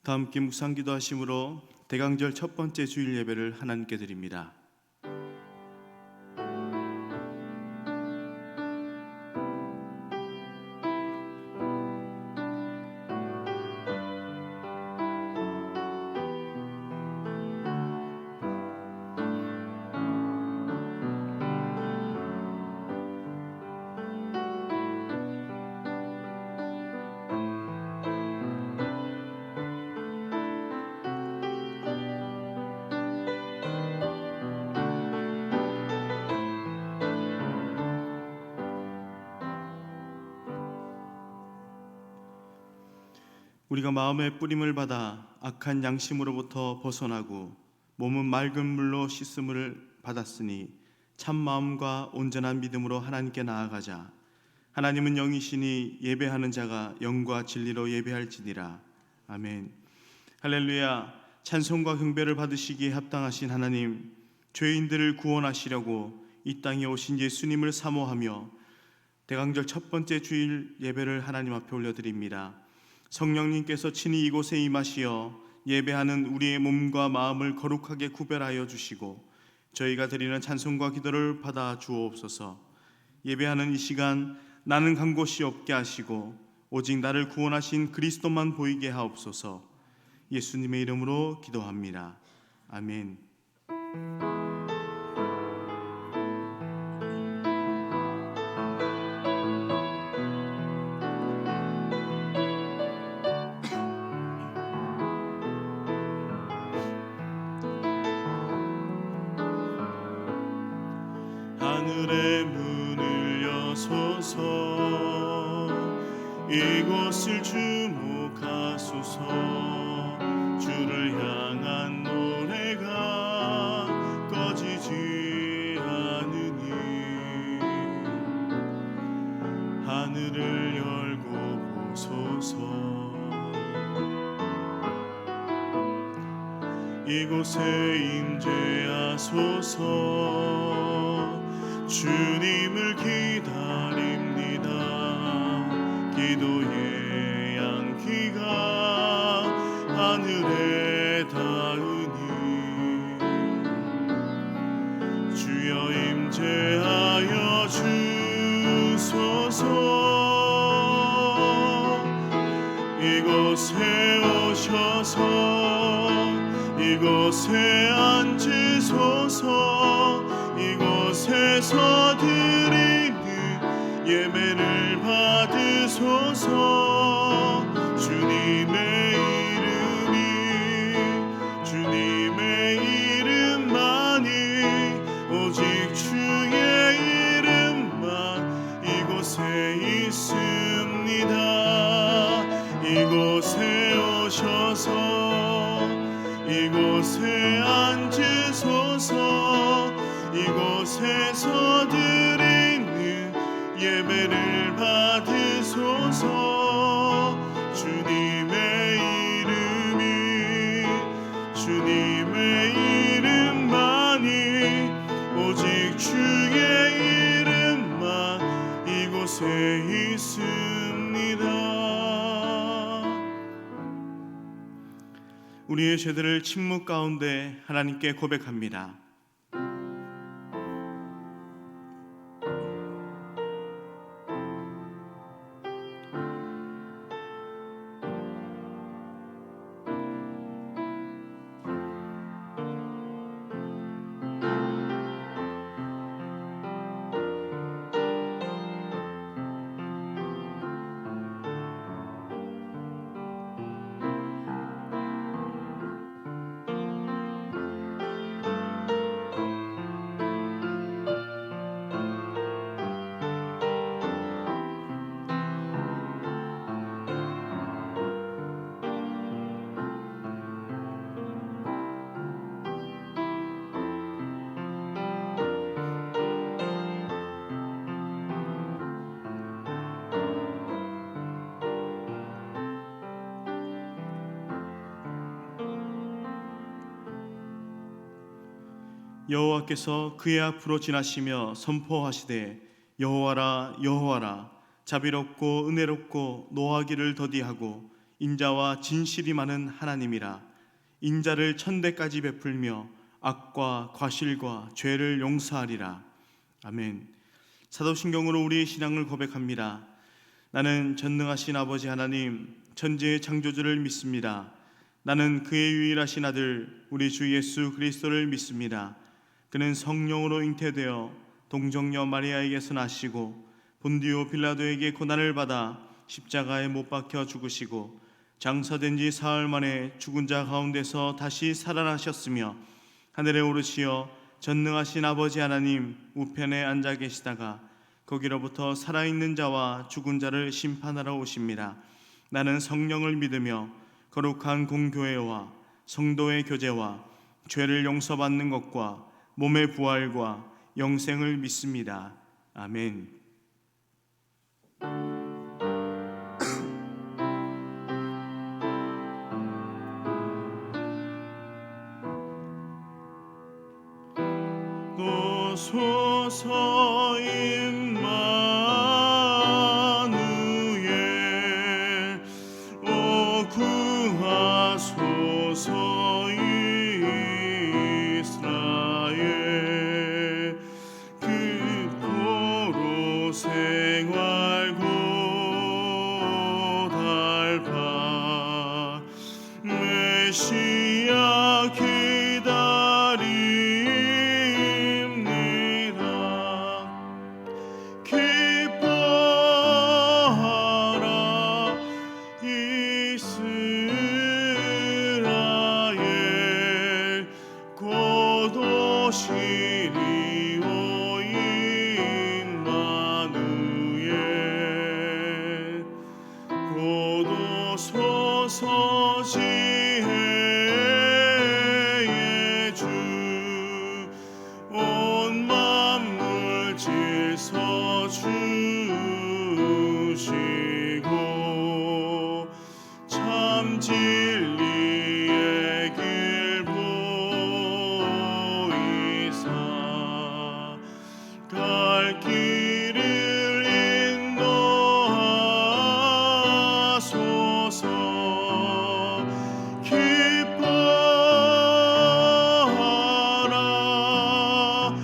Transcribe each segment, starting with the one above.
다 함께 묵상 기도하심으로 대강절 첫 번째 주일 예배를 하나님께 드립니다. 우리가 마음의 뿌림을 받아 악한 양심으로부터 벗어나고 몸은 맑은 물로 씻음을 받았으니 참 마음과 온전한 믿음으로 하나님께 나아가자. 하나님은 영이시니 예배하는 자가 영과 진리로 예배할지니라. 아멘. 할렐루야. 찬송과 경배를 받으시기에 합당하신 하나님, 죄인들을 구원하시려고 이 땅에 오신 예수님을 사모하며 대강절 첫 번째 주일 예배를 하나님 앞에 올려드립니다. 성령님께서 친히 이곳에 임하시어 예배하는 우리의 몸과 마음을 거룩하게 구별하여 주시고 저희가 드리는 찬송과 기도를 받아 주옵소서. 예배하는 이 시간 나는 간 곳이 없게 하시고 오직 나를 구원하신 그리스도만 보이게 하옵소서. 예수님의 이름으로 기도합니다. 아멘. 하늘의 문을 여소서, 이곳을 주목하소서. 주를 향한 노래가 꺼지지 않으니 하늘을 열고 보소서. 이곳에 임재하소서. 주님을 기다립니다. 기도의 양기가 하늘에 닿으니 주여 임재하여 주소서. 이곳에 오셔서 이곳에 앉으소서. 이곳에서 드리는 예배를 받으소서. 주님의 이름만이 오직 주의 이름만 이곳에 있습니다. 이곳에 오셔서 이곳에 앉으소서. 이곳에서 드리는 예배를 받으소서. 주님의 이름만이 오직 주의 이름만 이곳에 있습니다. 우리의 죄들을 침묵 가운데 하나님께 고백합니다. 여호와께서 그의 앞으로 지나시며 선포하시되 여호와라 여호와라 자비롭고 은혜롭고 노하기를 더디하고 인자와 진실이 많은 하나님이라. 인자를 천대까지 베풀며 악과 과실과 죄를 용서하리라. 아멘. 사도신경으로 우리의 신앙을 고백합니다. 나는 전능하신 아버지 하나님, 천지의 창조주를 믿습니다. 나는 그의 유일하신 아들 우리 주 예수 그리스도를 믿습니다. 그는 성령으로 잉태되어 동정녀 마리아에게서 나시고 본디오 빌라도에게 고난을 받아 십자가에 못 박혀 죽으시고 장사된 지 사흘 만에 죽은 자 가운데서 다시 살아나셨으며 하늘에 오르시어 전능하신 아버지 하나님 우편에 앉아 계시다가 거기로부터 살아있는 자와 죽은 자를 심판하러 오십니다. 나는 성령을 믿으며 거룩한 공교회와 성도의 교제와 죄를 용서받는 것과 몸의 부활과 영생을 믿습니다. 아멘. 도소서 임마누엘 오 구하소서 이스라엘 극포로 생활 고달파 메시아 기뻐하라 이스라엘 곧 오시리 오 임마누엘 곧 오소서 지혜의 주 온 만물 질서 주시고 참 진리의 길 보이사 갈 길을 인도하소서 기뻐하라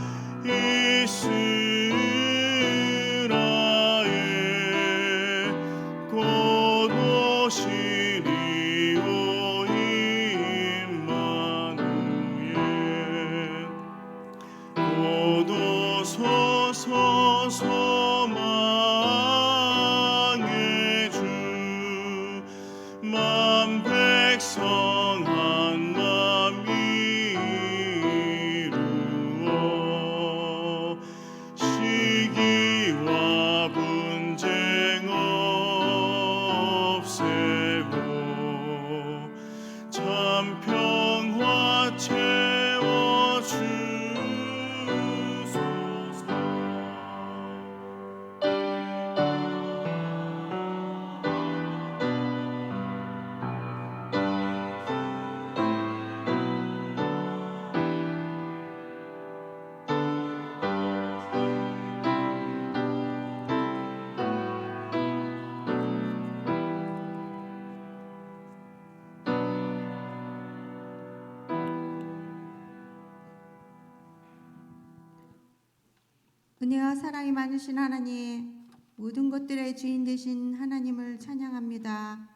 이스라엘 곧 오시리 오 임마누엘 곧 오소서 소망의 주 만 백성 한맘 이루어 시기와 분쟁 없애고 참 평화 채워주소서. 은혜와 사랑이 많으신 하나님, 모든 것들의 주인 되신 하나님을 찬양합니다.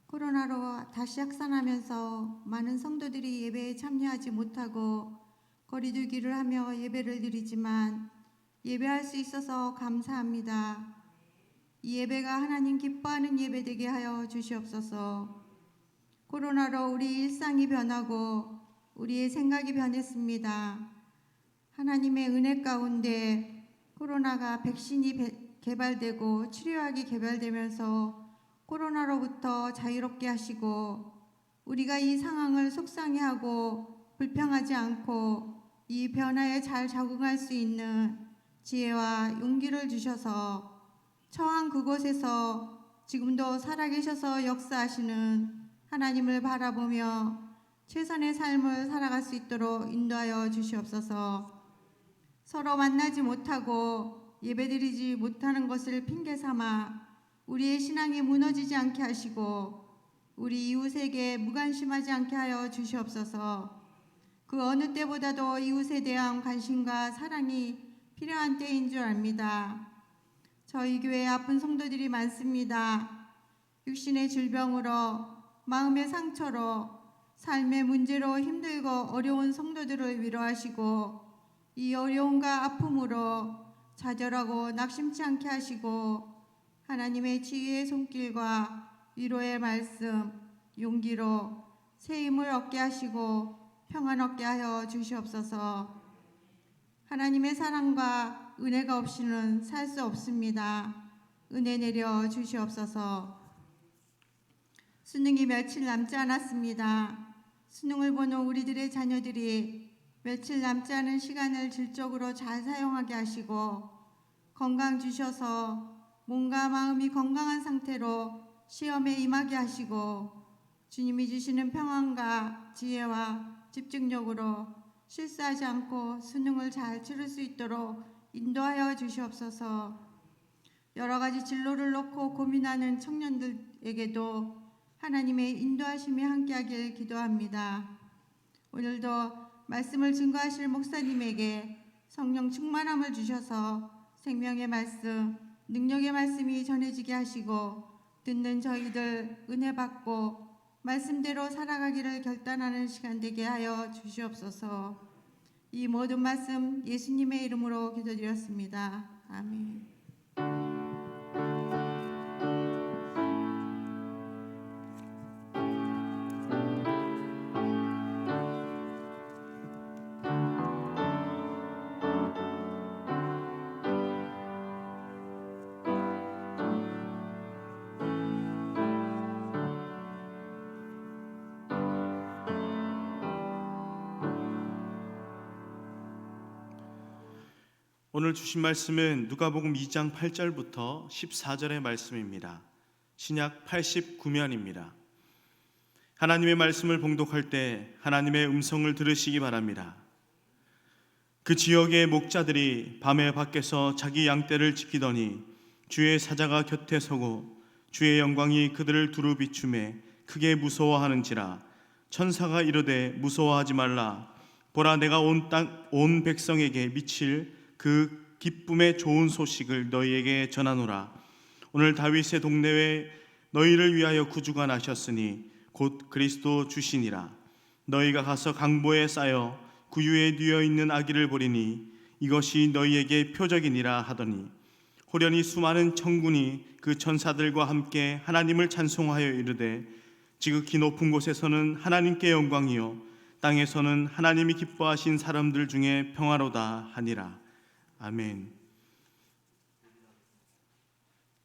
코로나로 다시 확산하면서 많은 성도들이 예배에 참여하지 못하고 거리두기를 하며 예배를 드리지만 예배할 수 있어서 감사합니다. 이 예배가 하나님 기뻐하는 예배 되게 하여 주시옵소서. 코로나로 우리 일상이 변하고 우리의 생각이 변했습니다. 하나님의 은혜 가운데 코로나가 백신이 개발되고 치료약이 개발되면서 코로나로부터 자유롭게 하시고 우리가 이 상황을 속상해하고 불평하지 않고 이 변화에 잘 적응할 수 있는 지혜와 용기를 주셔서 처한 그곳에서 지금도 살아계셔서 역사하시는 하나님을 바라보며 최선의 삶을 살아갈 수 있도록 인도하여 주시옵소서. 서로 만나지 못하고 예배드리지 못하는 것을 핑계 삼아 우리의 신앙이 무너지지 않게 하시고 우리 이웃에게 무관심하지 않게 하여 주시옵소서. 그 어느 때보다도 이웃에 대한 관심과 사랑이 필요한 때인 줄 압니다. 저희 교회에 아픈 성도들이 많습니다. 육신의 질병으로, 마음의 상처로, 삶의 문제로 힘들고 어려운 성도들을 위로하시고 이 어려움과 아픔으로 좌절하고 낙심치 않게 하시고 하나님의 지혜의 손길과 위로의 말씀, 용기로 새 힘을 얻게 하시고 평안 얻게 하여 주시옵소서. 하나님의 사랑과 은혜가 없이는 살 수 없습니다. 은혜 내려 주시옵소서. 수능이 며칠 남지 않았습니다. 수능을 보는 우리들의 자녀들이 며칠 남지 않은 시간을 질적으로 잘 사용하게 하시고 건강 주셔서 몸과 마음이 건강한 상태로 시험에 임하게 하시고 주님이 주시는 평안과 지혜와 집중력으로 실수하지 않고 수능을 잘 치를 수 있도록 인도하여 주시옵소서. 여러 가지 진로를 놓고 고민하는 청년들에게도 하나님의 인도하심이 함께하길 기도합니다. 오늘도 말씀을 증거하실 목사님에게 성령 충만함을 주셔서 생명의 말씀, 능력의 말씀이 전해지게 하시고 듣는 저희들 은혜 받고 말씀대로 살아가기를 결단하는 시간 되게 하여 주시옵소서. 이 모든 말씀 예수님의 이름으로 기도드렸습니다. 아멘. 오늘 주신 말씀은 누가복음 2장 8절부터 14절의 말씀입니다. 신약 89면입니다. 하나님의 말씀을 봉독할 때 하나님의 음성을 들으시기 바랍니다. 그 지역의 목자들이 밤에 밖에서 자기 양떼를 지키더니 주의 사자가 곁에 서고 주의 영광이 그들을 두루 비추매 크게 무서워하는지라. 천사가 이르되 무서워하지 말라. 보라, 내가 온 백성에게 미칠 그 기쁨의 좋은 소식을 너희에게 전하노라. 오늘 다윗의 동네에 너희를 위하여 구주가 나셨으니 곧 그리스도 주시니라. 너희가 가서 강보에 쌓여 구유에 뉘어 있는 아기를 보리니 이것이 너희에게 표적이니라 하더니 호련히 수많은 천군이 그 천사들과 함께 하나님을 찬송하여 이르되 지극히 높은 곳에서는 하나님께 영광이요 땅에서는 하나님이 기뻐하신 사람들 중에 평화로다 하니라. 아멘.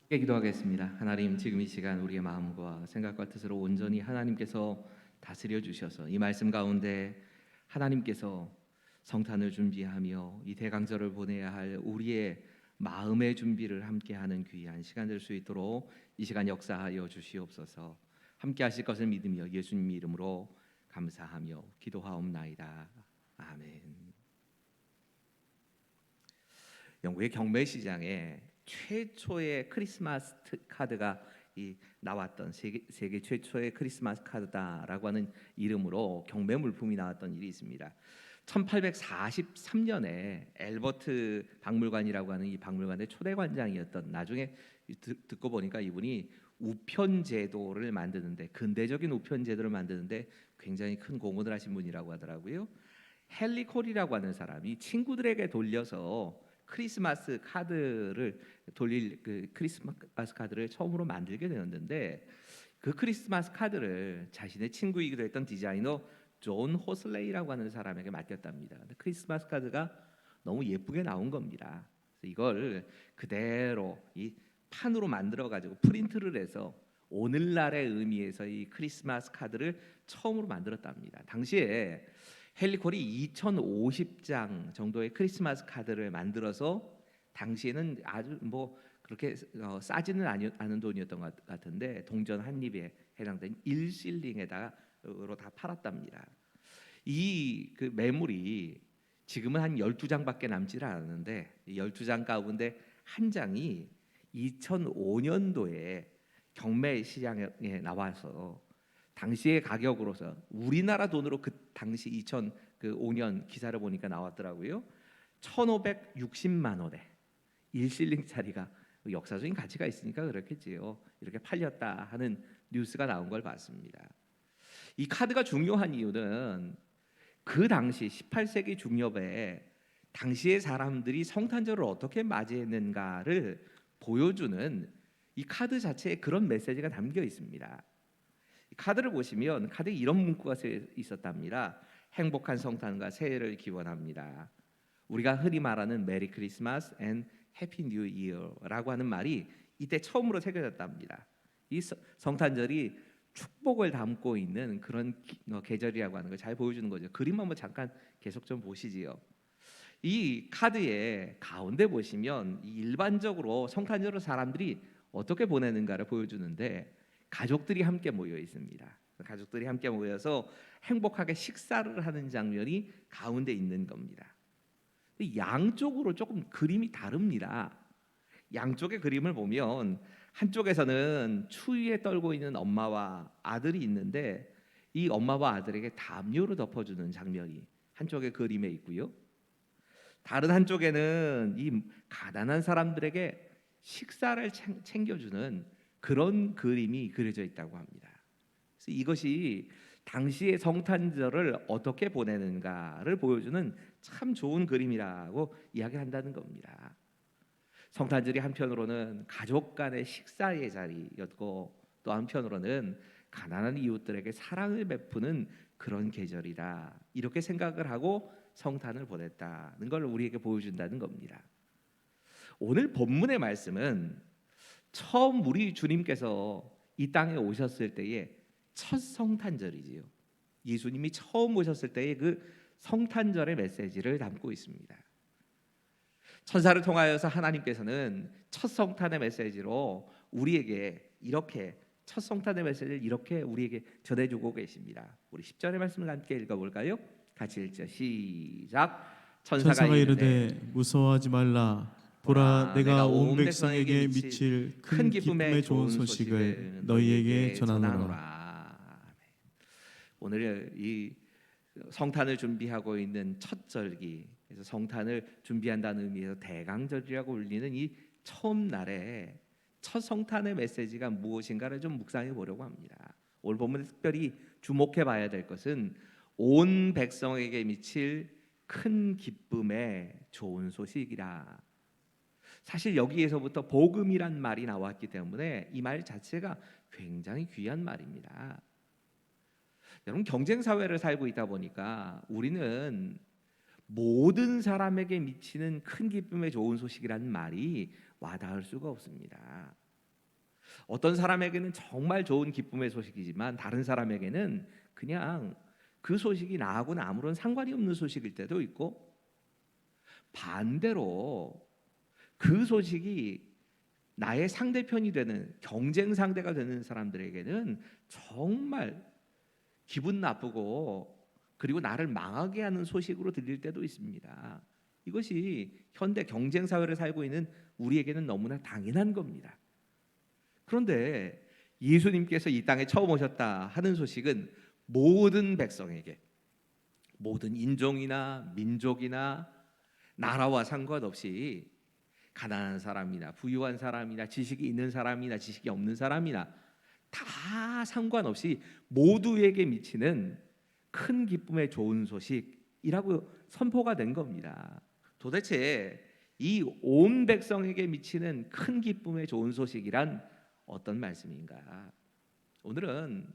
함께 기도하겠습니다. 하나님, 지금 이 시간 우리의 마음과 생각과 뜻으로 온전히 하나님께서 다스려 주셔서 이 말씀 가운데 하나님께서 성탄을 준비하며 이 대강절을 보내야 할 우리의 마음의 준비를 함께하는 귀한 시간 될 수 있도록 이 시간 역사하여 주시옵소서. 함께하실 것을 믿으며 예수님 이름으로 감사하며 기도하옵나이다. 아멘. 영국의 경매 시장에 최초의 크리스마스 카드가 나왔던 세계 최초의 크리스마스 카드다라고 하는 이름으로 경매 물품이 나왔던 일이 있습니다. 1843년에 엘버트 박물관이라고 하는 이 박물관의 초대 관장이었던, 나중에 듣고 보니까 이분이 우편 제도를 만드는데, 근대적인 우편 제도를 만드는데 굉장히 큰 공헌을 하신 분이라고 하더라고요. 헨리 콜이라고 하는 사람이 친구들에게 돌려서 크리스마스 카드를 크리스마스 카드를 처음으로 만들게 되었는데, 그 크리스마스 카드를 자신의 친구이기도 했던 디자이너 존 호슬레이라고 하는 사람에게 맡겼답니다. 근데 크리스마스 카드가 너무 예쁘게 나온 겁니다. 그래서 이걸 그대로 이 판으로 만들어 가지고 프린트를 해서 오늘날의 의미에서 이 크리스마스 카드를 처음으로 만들었답니다. 당시에 헨리 콜이 2050장 정도의 크리스마스 카드를 만들어서, 당시에는 아주 그렇게 싸지는 않은 돈이었던 것 같은데 동전 한 입에 해당된 1실링에다로 다 팔았답니다. 그 매물이 지금은 한 12장밖에 남지 않았는데, 12장 가운데 한 장이 2005년도에 경매 시장에 나와서 당시의 가격으로서 우리나라 돈으로 그 당시 2005년 기사를 보니까 나왔더라고요. 1,560만 원에 1실링짜리가 역사적인 가치가 있으니까 그렇겠지요. 이렇게 팔렸다 하는 뉴스가 나온 걸 봤습니다. 이 카드가 중요한 이유는 그 당시 18세기 중엽에 당시의 사람들이 성탄절을 어떻게 맞이했는가를 보여주는 이 카드 자체에 그런 메시지가 담겨 있습니다. 이 카드를 보시면 카드에 이런 문구가 있었답니다. 행복한 성탄과 새해를 기원합니다. 우리가 흔히 말하는 메리 크리스마스 앤 해피 뉴 이어라고 하는 말이 이때 처음으로 새겨졌답니다. 이 성탄절이 축복을 담고 있는 그런 계절이라고 하는 걸 잘 보여주는 거죠. 그림 한번 잠깐 계속 좀 보시지요. 이 카드의 가운데 보시면 일반적으로 성탄절을 사람들이 어떻게 보내는가를 보여주는데 가족들이 함께 모여 있습니다. 가족들이 함께 모여서 행복하게 식사를 하는 장면이 가운데 있는 겁니다. 양쪽으로 조금 그림이 다릅니다. 양쪽의 그림을 보면 한쪽에서는 추위에 떨고 있는 엄마와 아들이 있는데 이 엄마와 아들에게 담요를 덮어주는 장면이 한쪽의 그림에 있고요. 다른 한쪽에는 이 가난한 사람들에게 식사를 챙겨주는 그런 그림이 그려져 있다고 합니다. 그래서 이것이 당시의 성탄절을 어떻게 보내는가를 보여주는 참 좋은 그림이라고 이야기한다는 겁니다. 성탄절이 한편으로는 가족 간의 식사의 자리였고 또 한편으로는 가난한 이웃들에게 사랑을 베푸는 그런 계절이다. 이렇게 생각을 하고 성탄을 보냈다는 걸 우리에게 보여준다는 겁니다. 오늘 본문의 말씀은 처음 우리 주님께서 이 땅에 오셨을 때의 첫 성탄절이지요. 예수님이 처음 오셨을 때의 그 성탄절의 메시지를 담고 있습니다. 천사를 통하여서 하나님께서는 첫 성탄의 메시지로 우리에게 이렇게 첫 성탄의 메시지를 이렇게 우리에게 전해주고 계십니다. 우리 10절의 말씀을 함께 읽어볼까요? 같이 읽죠. 시작. 천사가 이르되 무서워하지 말라. 보라, 내가 온 백성에게 미칠 큰 기쁨의 좋은 소식을 너희에게 전하노라. 오늘 이 성탄을 준비하고 있는 첫 절기, 그래서 성탄을 준비한다는 의미에서 대강절이라고 불리는 이 처음 날에 첫 성탄의 메시지가 무엇인가를 좀 묵상해 보려고 합니다. 오늘 본문에 특별히 주목해 봐야 될 것은 온 백성에게 미칠 큰 기쁨의 좋은 소식이라. 사실 여기에서부터 복음이란 말이 나왔기 때문에 이 말 자체가 굉장히 귀한 말입니다. 여러분, 경쟁 사회를 살고 있다 보니까 우리는 모든 사람에게 미치는 큰 기쁨의 좋은 소식이라는 말이 와닿을 수가 없습니다. 어떤 사람에게는 정말 좋은 기쁨의 소식이지만 다른 사람에게는 그냥 그 소식이 나하고는 아무런 상관이 없는 소식일 때도 있고, 반대로 그 소식이 나의 상대편이 되는 경쟁 상대가 되는 사람들에게는 정말 기분 나쁘고 그리고 나를 망하게 하는 소식으로 들릴 때도 있습니다. 이것이 현대 경쟁 사회를 살고 있는 우리에게는 너무나 당연한 겁니다. 그런데 예수님께서 이 땅에 처음 오셨다 하는 소식은 모든 백성에게, 모든 인종이나 민족이나 나라와 상관없이 가난한 사람이나 부유한 사람이나 지식이 있는 사람이나 지식이 없는 사람이나 다 상관없이 모두에게 미치는 큰 기쁨의 좋은 소식이라고 선포가 된 겁니다. 도대체 이 온 백성에게 미치는 큰 기쁨의 좋은 소식이란 어떤 말씀인가? 오늘은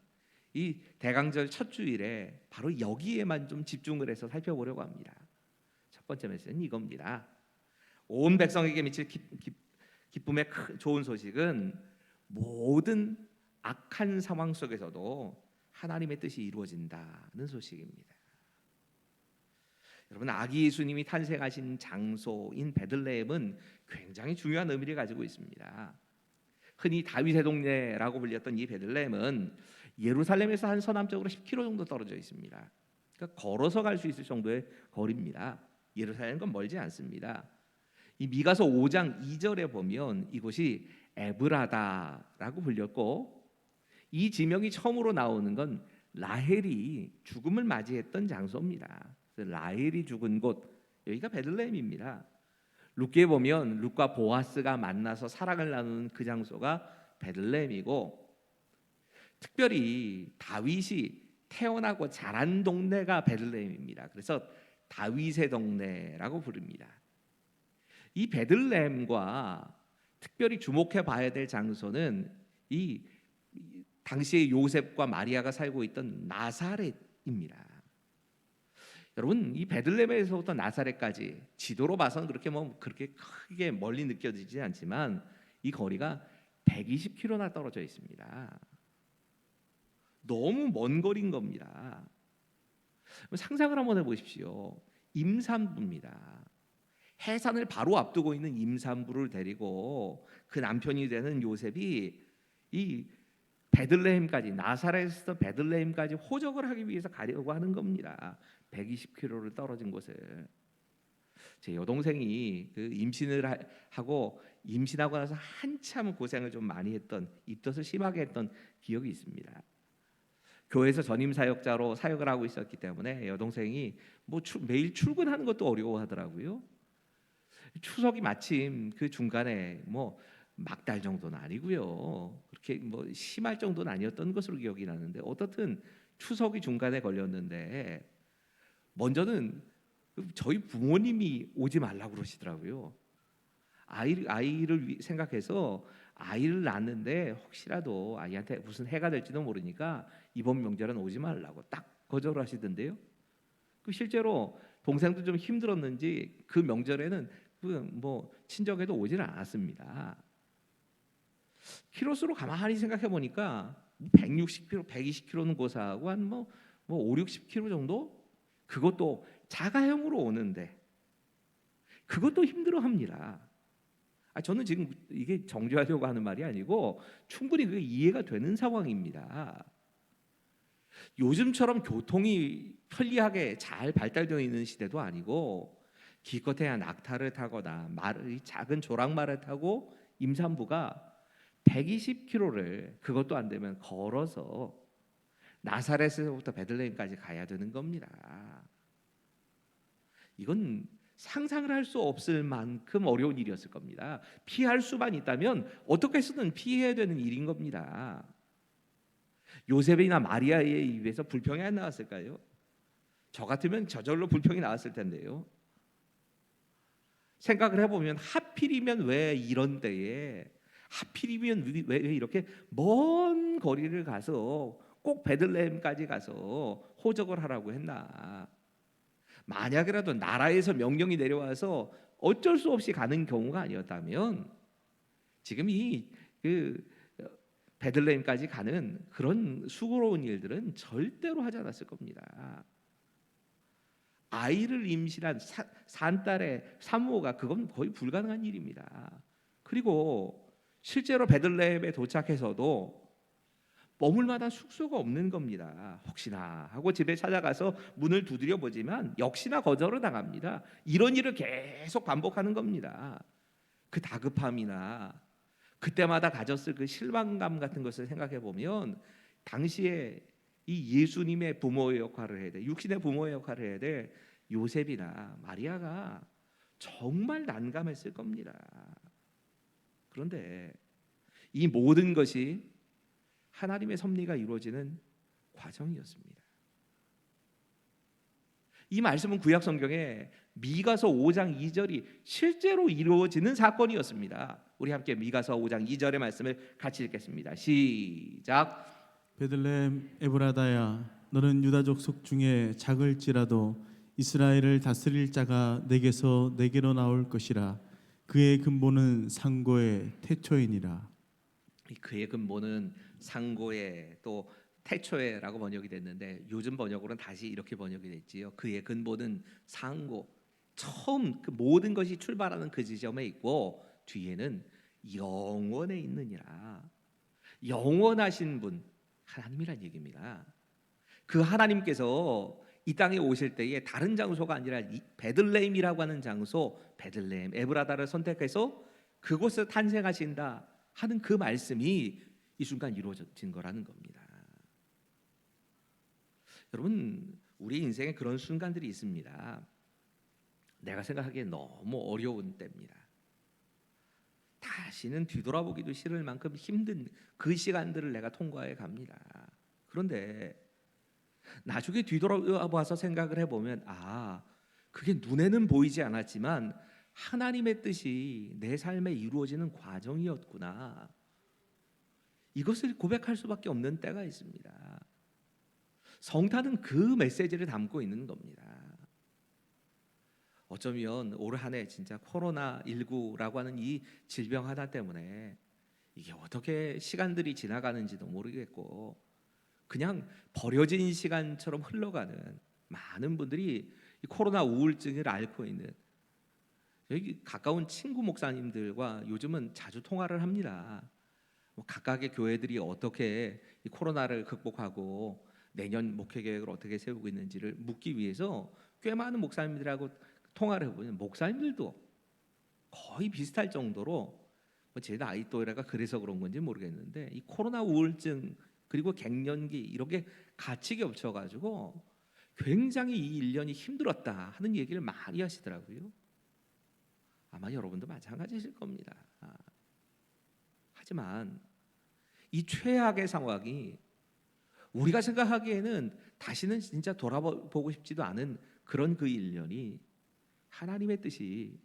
이 대강절 첫 주일에 바로 여기에만 좀 집중을 해서 살펴보려고 합니다. 첫 번째 메시지는 이겁니다. 온 백성에게 미칠 기쁨의 좋은 소식은 모든 악한 상황 속에서도 하나님의 뜻이 이루어진다는 소식입니다. 여러분, 아기 예수님이 탄생하신 장소인 베들레헴은 굉장히 중요한 의미를 가지고 있습니다. 흔히 다윗의 동네라고 불렸던 이 베들레헴은 예루살렘에서 한 서남쪽으로 10km 정도 떨어져 있습니다. 그러니까 걸어서 갈 수 있을 정도의 거리입니다. 예루살렘과 멀지 않습니다. 이 미가서 5장 2절에 보면 이곳이 에브라다라고 불렸고, 이 지명이 처음으로 나오는 건 라헬이 죽음을 맞이했던 장소입니다. 그래서 라헬이 죽은 곳, 여기가 베들레헴입니다. 룻기에 보면 룻과 보아스가 만나서 사랑을 나누는 그 장소가 베들레헴이고, 특별히 다윗이 태어나고 자란 동네가 베들레헴입니다. 그래서 다윗의 동네라고 부릅니다. 이 베들레헴과 특별히 주목해 봐야 될 장소는 이 당시에 요셉과 마리아가 살고 있던 나사렛입니다. 여러분, 이 베들레헴에서부터 나사렛까지 지도로 봐서는 그렇게 크게 멀리 느껴지지 않지만 이 거리가 120km나 떨어져 있습니다. 너무 먼 거리인 겁니다. 상상을 한번 해보십시오. 임산부입니다. 해산을 바로 앞두고 있는 임산부를 데리고 그 남편이 되는 요셉이 이 베들레헴까지, 나사렛에서 베들레헴까지 호적을 하기 위해서 가려고 하는 겁니다. 120km를 떨어진 곳을. 제 여동생이 그 하고 임신하고 나서 한참 고생을 좀 많이 했던, 입덧을 심하게 했던 기억이 있습니다. 교회에서 전임 사역자로 사역을 하고 있었기 때문에 여동생이 매일 출근하는 것도 어려워하더라고요. 추석이 마침 그 중간에 막달 정도는 아니고요. 그렇게 심할 정도는 아니었던 것으로 기억이 나는데, 어떻든 추석이 중간에 걸렸는데 먼저는 저희 부모님이 오지 말라고 그러시더라고요. 아이를 생각해서 아이를 낳는데 혹시라도 아이한테 무슨 해가 될지도 모르니까 이번 명절은 오지 말라고 딱 거절하시던데요. 실제로 동생도 좀 힘들었는지 그 명절에는 친정에도 오지는 않았습니다. 키로수로 가만히 생각해 보니까 160km, 120km는 고사하고 한 5, 60km 정도? 그것도 자가용으로 오는데 그것도 힘들어합니다. 저는 지금 이게 정죄하려고 하는 말이 아니고 충분히 그게 이해가 되는 상황입니다. 요즘처럼 교통이 편리하게 잘 발달되어 있는 시대도 아니고, 기껏해야 낙타를 타거나 작은 조랑말을 타고 임산부가 120km를, 그것도 안 되면 걸어서 나사렛에서부터 베들레헴까지 가야 되는 겁니다. 이건 상상을 할 수 없을 만큼 어려운 일이었을 겁니다. 피할 수만 있다면 어떻게 해서든 피해야 되는 일인 겁니다. 요셉이나 마리아의 입에서 불평이 안 나왔을까요? 저 같으면 저절로 불평이 나왔을 텐데요. 생각을 해보면 하필이면 왜 이런 때에, 하필이면 왜 이렇게 먼 거리를 가서 꼭 베들레헴까지 가서 호적을 하라고 했나? 만약이라도 나라에서 명령이 내려와서 어쩔 수 없이 가는 경우가 아니었다면 지금 베들레헴까지 가는 그런 수고로운 일들은 절대로 하지 않았을 겁니다. 아이를 임신한 산딸의 산모가, 그건 거의 불가능한 일입니다. 그리고 실제로 베들레헴에 도착해서도 머물 만한 숙소가 없는 겁니다. 혹시나 하고 집에 찾아가서 문을 두드려 보지만 역시나 거절을 당합니다. 이런 일을 계속 반복하는 겁니다. 그 다급함이나 그때마다 가졌을 그 실망감 같은 것을 생각해 보면 당시에 이 예수님의 부모의 역할을 해야 돼, 육신의 부모의 역할을 해야 돼 요셉이나 마리아가 정말 난감했을 겁니다. 그런데 이 모든 것이 하나님의 섭리가 이루어지는 과정이었습니다. 이 말씀은 구약 성경에 미가서 5장 2절이 실제로 이루어지는 사건이었습니다. 우리 함께 미가서 5장 2절의 말씀을 같이 읽겠습니다. 시작. 베들레헴 에브라다야, 너는 유다 족속 중에 작을지라도 이스라엘을 다스릴 자가 내게서 내게로 나올 것이라. 그의 근본은 상고의 태초이니라. 그의 근본은 상고의, 또 태초에라고 번역이 됐는데 요즘 번역으로는 다시 이렇게 번역이 됐지요. 그의 근본은 상고, 처음 그 모든 것이 출발하는 그 지점에 있고 뒤에는 영원에 있느니라. 영원하신 분, 하나님이란 얘기입니다. 그 하나님께서 이 땅에 오실 때에 다른 장소가 아니라 베들레헴이라고 하는 장소, 베들레헴 에브라다를 선택해서 그곳에 탄생하신다 하는 그 말씀이 이 순간 이루어진 거라는 겁니다. 여러분, 우리 인생에 그런 순간들이 있습니다. 내가 생각하기에 너무 어려운 때입니다. 다시는 뒤돌아보기도 싫을 만큼 힘든 그 시간들을 내가 통과해 갑니다. 그런데 나중에 뒤돌아봐서 생각을 해보면 그게 눈에는 보이지 않았지만 하나님의 뜻이 내 삶에 이루어지는 과정이었구나. 이것을 고백할 수밖에 없는 때가 있습니다. 성탄은 그 메시지를 담고 있는 겁니다. 어쩌면 올 한 해 진짜 코로나19라고 하는 이 질병 하나 때문에 이게 어떻게 시간들이 지나가는지도 모르겠고 그냥 버려진 시간처럼 흘러가는 많은 분들이 이 코로나 우울증을 앓고 있는, 여기 가까운 친구 목사님들과 요즘은 자주 통화를 합니다. 각각의 교회들이 어떻게 이 코로나를 극복하고 내년 목회 계획을 어떻게 세우고 있는지를 묻기 위해서 꽤 많은 목사님들하고 통화를 해보면 목사님들도 거의 비슷할 정도로 제 나이 또래가 그래서 그런 건지 모르겠는데 이 코로나 우울증 그리고 갱년기 이렇게 같이 겹쳐가지고 굉장히 이 1년이 힘들었다 하는 얘기를 많이 하시더라고요. 아마 여러분도 마찬가지실 겁니다. 하지만 이 최악의 상황이 우리가 생각하기에는 다시는 진짜 돌아보고 싶지도 않은 그런 그 1년이 하나님의 뜻이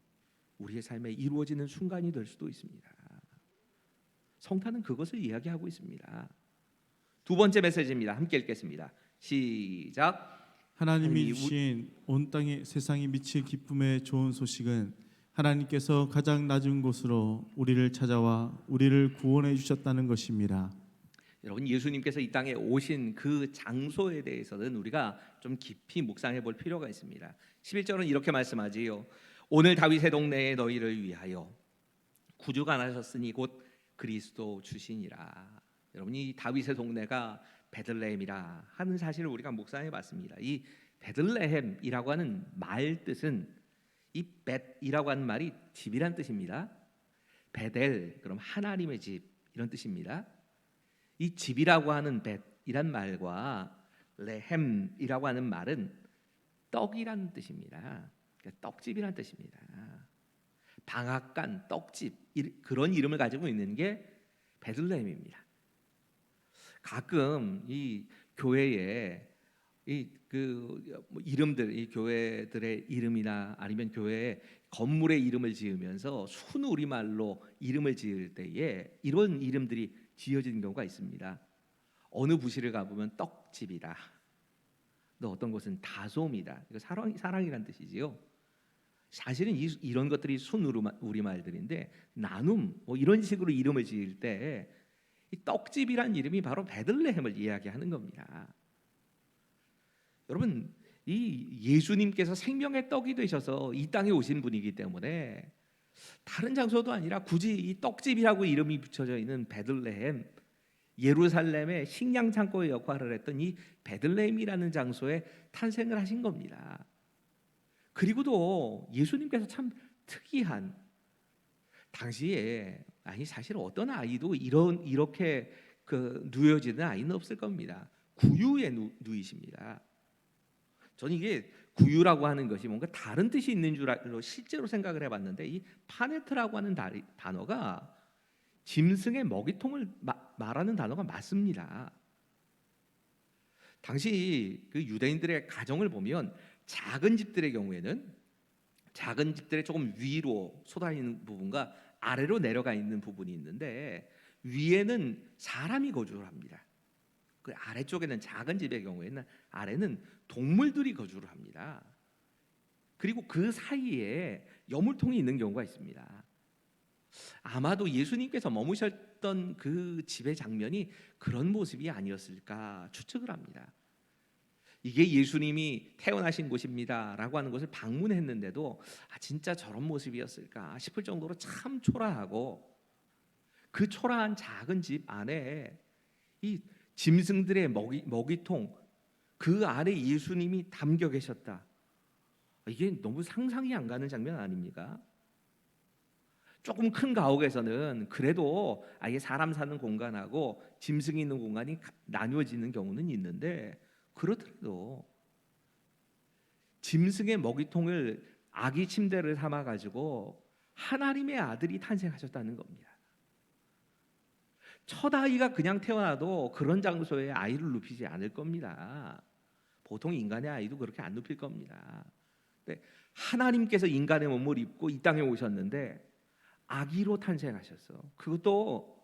우리의 삶에 이루어지는 순간이 될 수도 있습니다. 성탄은 그것을 이야기하고 있습니다. 두 번째 메시지입니다. 함께 읽겠습니다. 시작. 하나님이 주신 온 땅에 세상이 미칠 기쁨의 좋은 소식은 하나님께서 가장 낮은 곳으로 우리를 찾아와 우리를 구원해 주셨다는 것입니다. 여러분, 예수님께서 이 땅에 오신 그 장소에 대해서는 우리가 좀 깊이 묵상해 볼 필요가 있습니다. 11절은 이렇게 말씀하지요. 오늘 다윗의 동네에 너희를 위하여 구주가 나셨으니 곧 그리스도 주시니라. 여러분, 이 다윗의 동네가 베들레헴이라 하는 사실을 우리가 묵상해 봤습니다. 이 베들레헴이라고 하는 말 뜻은 이 벳이라고 하는 말이 집이란 뜻입니다. 베델, 그럼 하나님의 집 이런 뜻입니다. 이 집이라고 하는 벳이란 말과 레헴이라고 하는 말은 떡이란 뜻입니다. 그러니까 떡집이란 뜻입니다. 방앗간, 떡집 그런 이름을 가지고 있는 게 베들레헴입니다. 가끔 이 교회에 이름들, 이 교회들의 이름이나 아니면 교회의 건물의 이름을 지으면서 순 우리말로 이름을 지을 때에 이런 이름들이 지어진 경우가 있습니다. 어느 부시를 가보면 떡집이다. 또 어떤 곳은 다솜이다. 이거 사랑이란 뜻이지요. 사실은 이런 것들이 순 우리말들인데 나눔 이런 식으로 이름을 지을 때 이 떡집이란 이름이 바로 베들레헴을 이야기하는 겁니다. 여러분, 이 예수님께서 생명의 떡이 되셔서 이 땅에 오신 분이기 때문에 다른 장소도 아니라 굳이 이 떡집이라고 이름이 붙여져 있는 베들레헴, 예루살렘의 식량 창고의 역할을 했던 이 베들레헴이라는 장소에 탄생을 하신 겁니다. 그리고도 예수님께서 참 특이한, 당시에 사실 어떤 아이도 이렇게 누여지는 아이는 없을 겁니다. 구유에 누이십니다. 저는 이게 구유라고 하는 것이 뭔가 다른 뜻이 있는 줄 알고 실제로 생각을 해봤는데 이 파네트라고 하는 단어가 짐승의 먹이통을 말하는 단어가 맞습니다. 당시 그 유대인들의 가정을 보면 작은 집들의 경우에는 작은 집들의 조금 위로 솟아있는 부분과 아래로 내려가 있는 부분이 있는데 위에는 사람이 거주를 합니다. 그 아래쪽에는 작은 집의 경우에는 아래는 동물들이 거주를 합니다. 그리고 그 사이에 여물통이 있는 경우가 있습니다. 아마도 예수님께서 머무셨던 그 집의 장면이 그런 모습이 아니었을까 추측을 합니다. 이게 예수님이 태어나신 곳입니다라고 하는 것을 방문했는데도 진짜 저런 모습이었을까 싶을 정도로 참 초라하고, 그 초라한 작은 집 안에 이 짐승들의 먹이통, 그 안에 예수님이 담겨 계셨다. 이게 너무 상상이 안 가는 장면 아닙니까? 조금 큰 가옥에서는 그래도 아예 사람 사는 공간하고 짐승이 있는 공간이 나뉘어지는 경우는 있는데, 그렇더라도 짐승의 먹이통을 아기 침대를 삼아 가지고 하나님의 아들이 탄생하셨다는 겁니다. 첫 아이가 그냥 태어나도 그런 장소에 아이를 눕히지 않을 겁니다. 보통 인간의 아이도 그렇게 안 눕힐 겁니다. 근데 하나님께서 인간의 몸을 입고 이 땅에 오셨는데 아기로 탄생하셨어. 그것도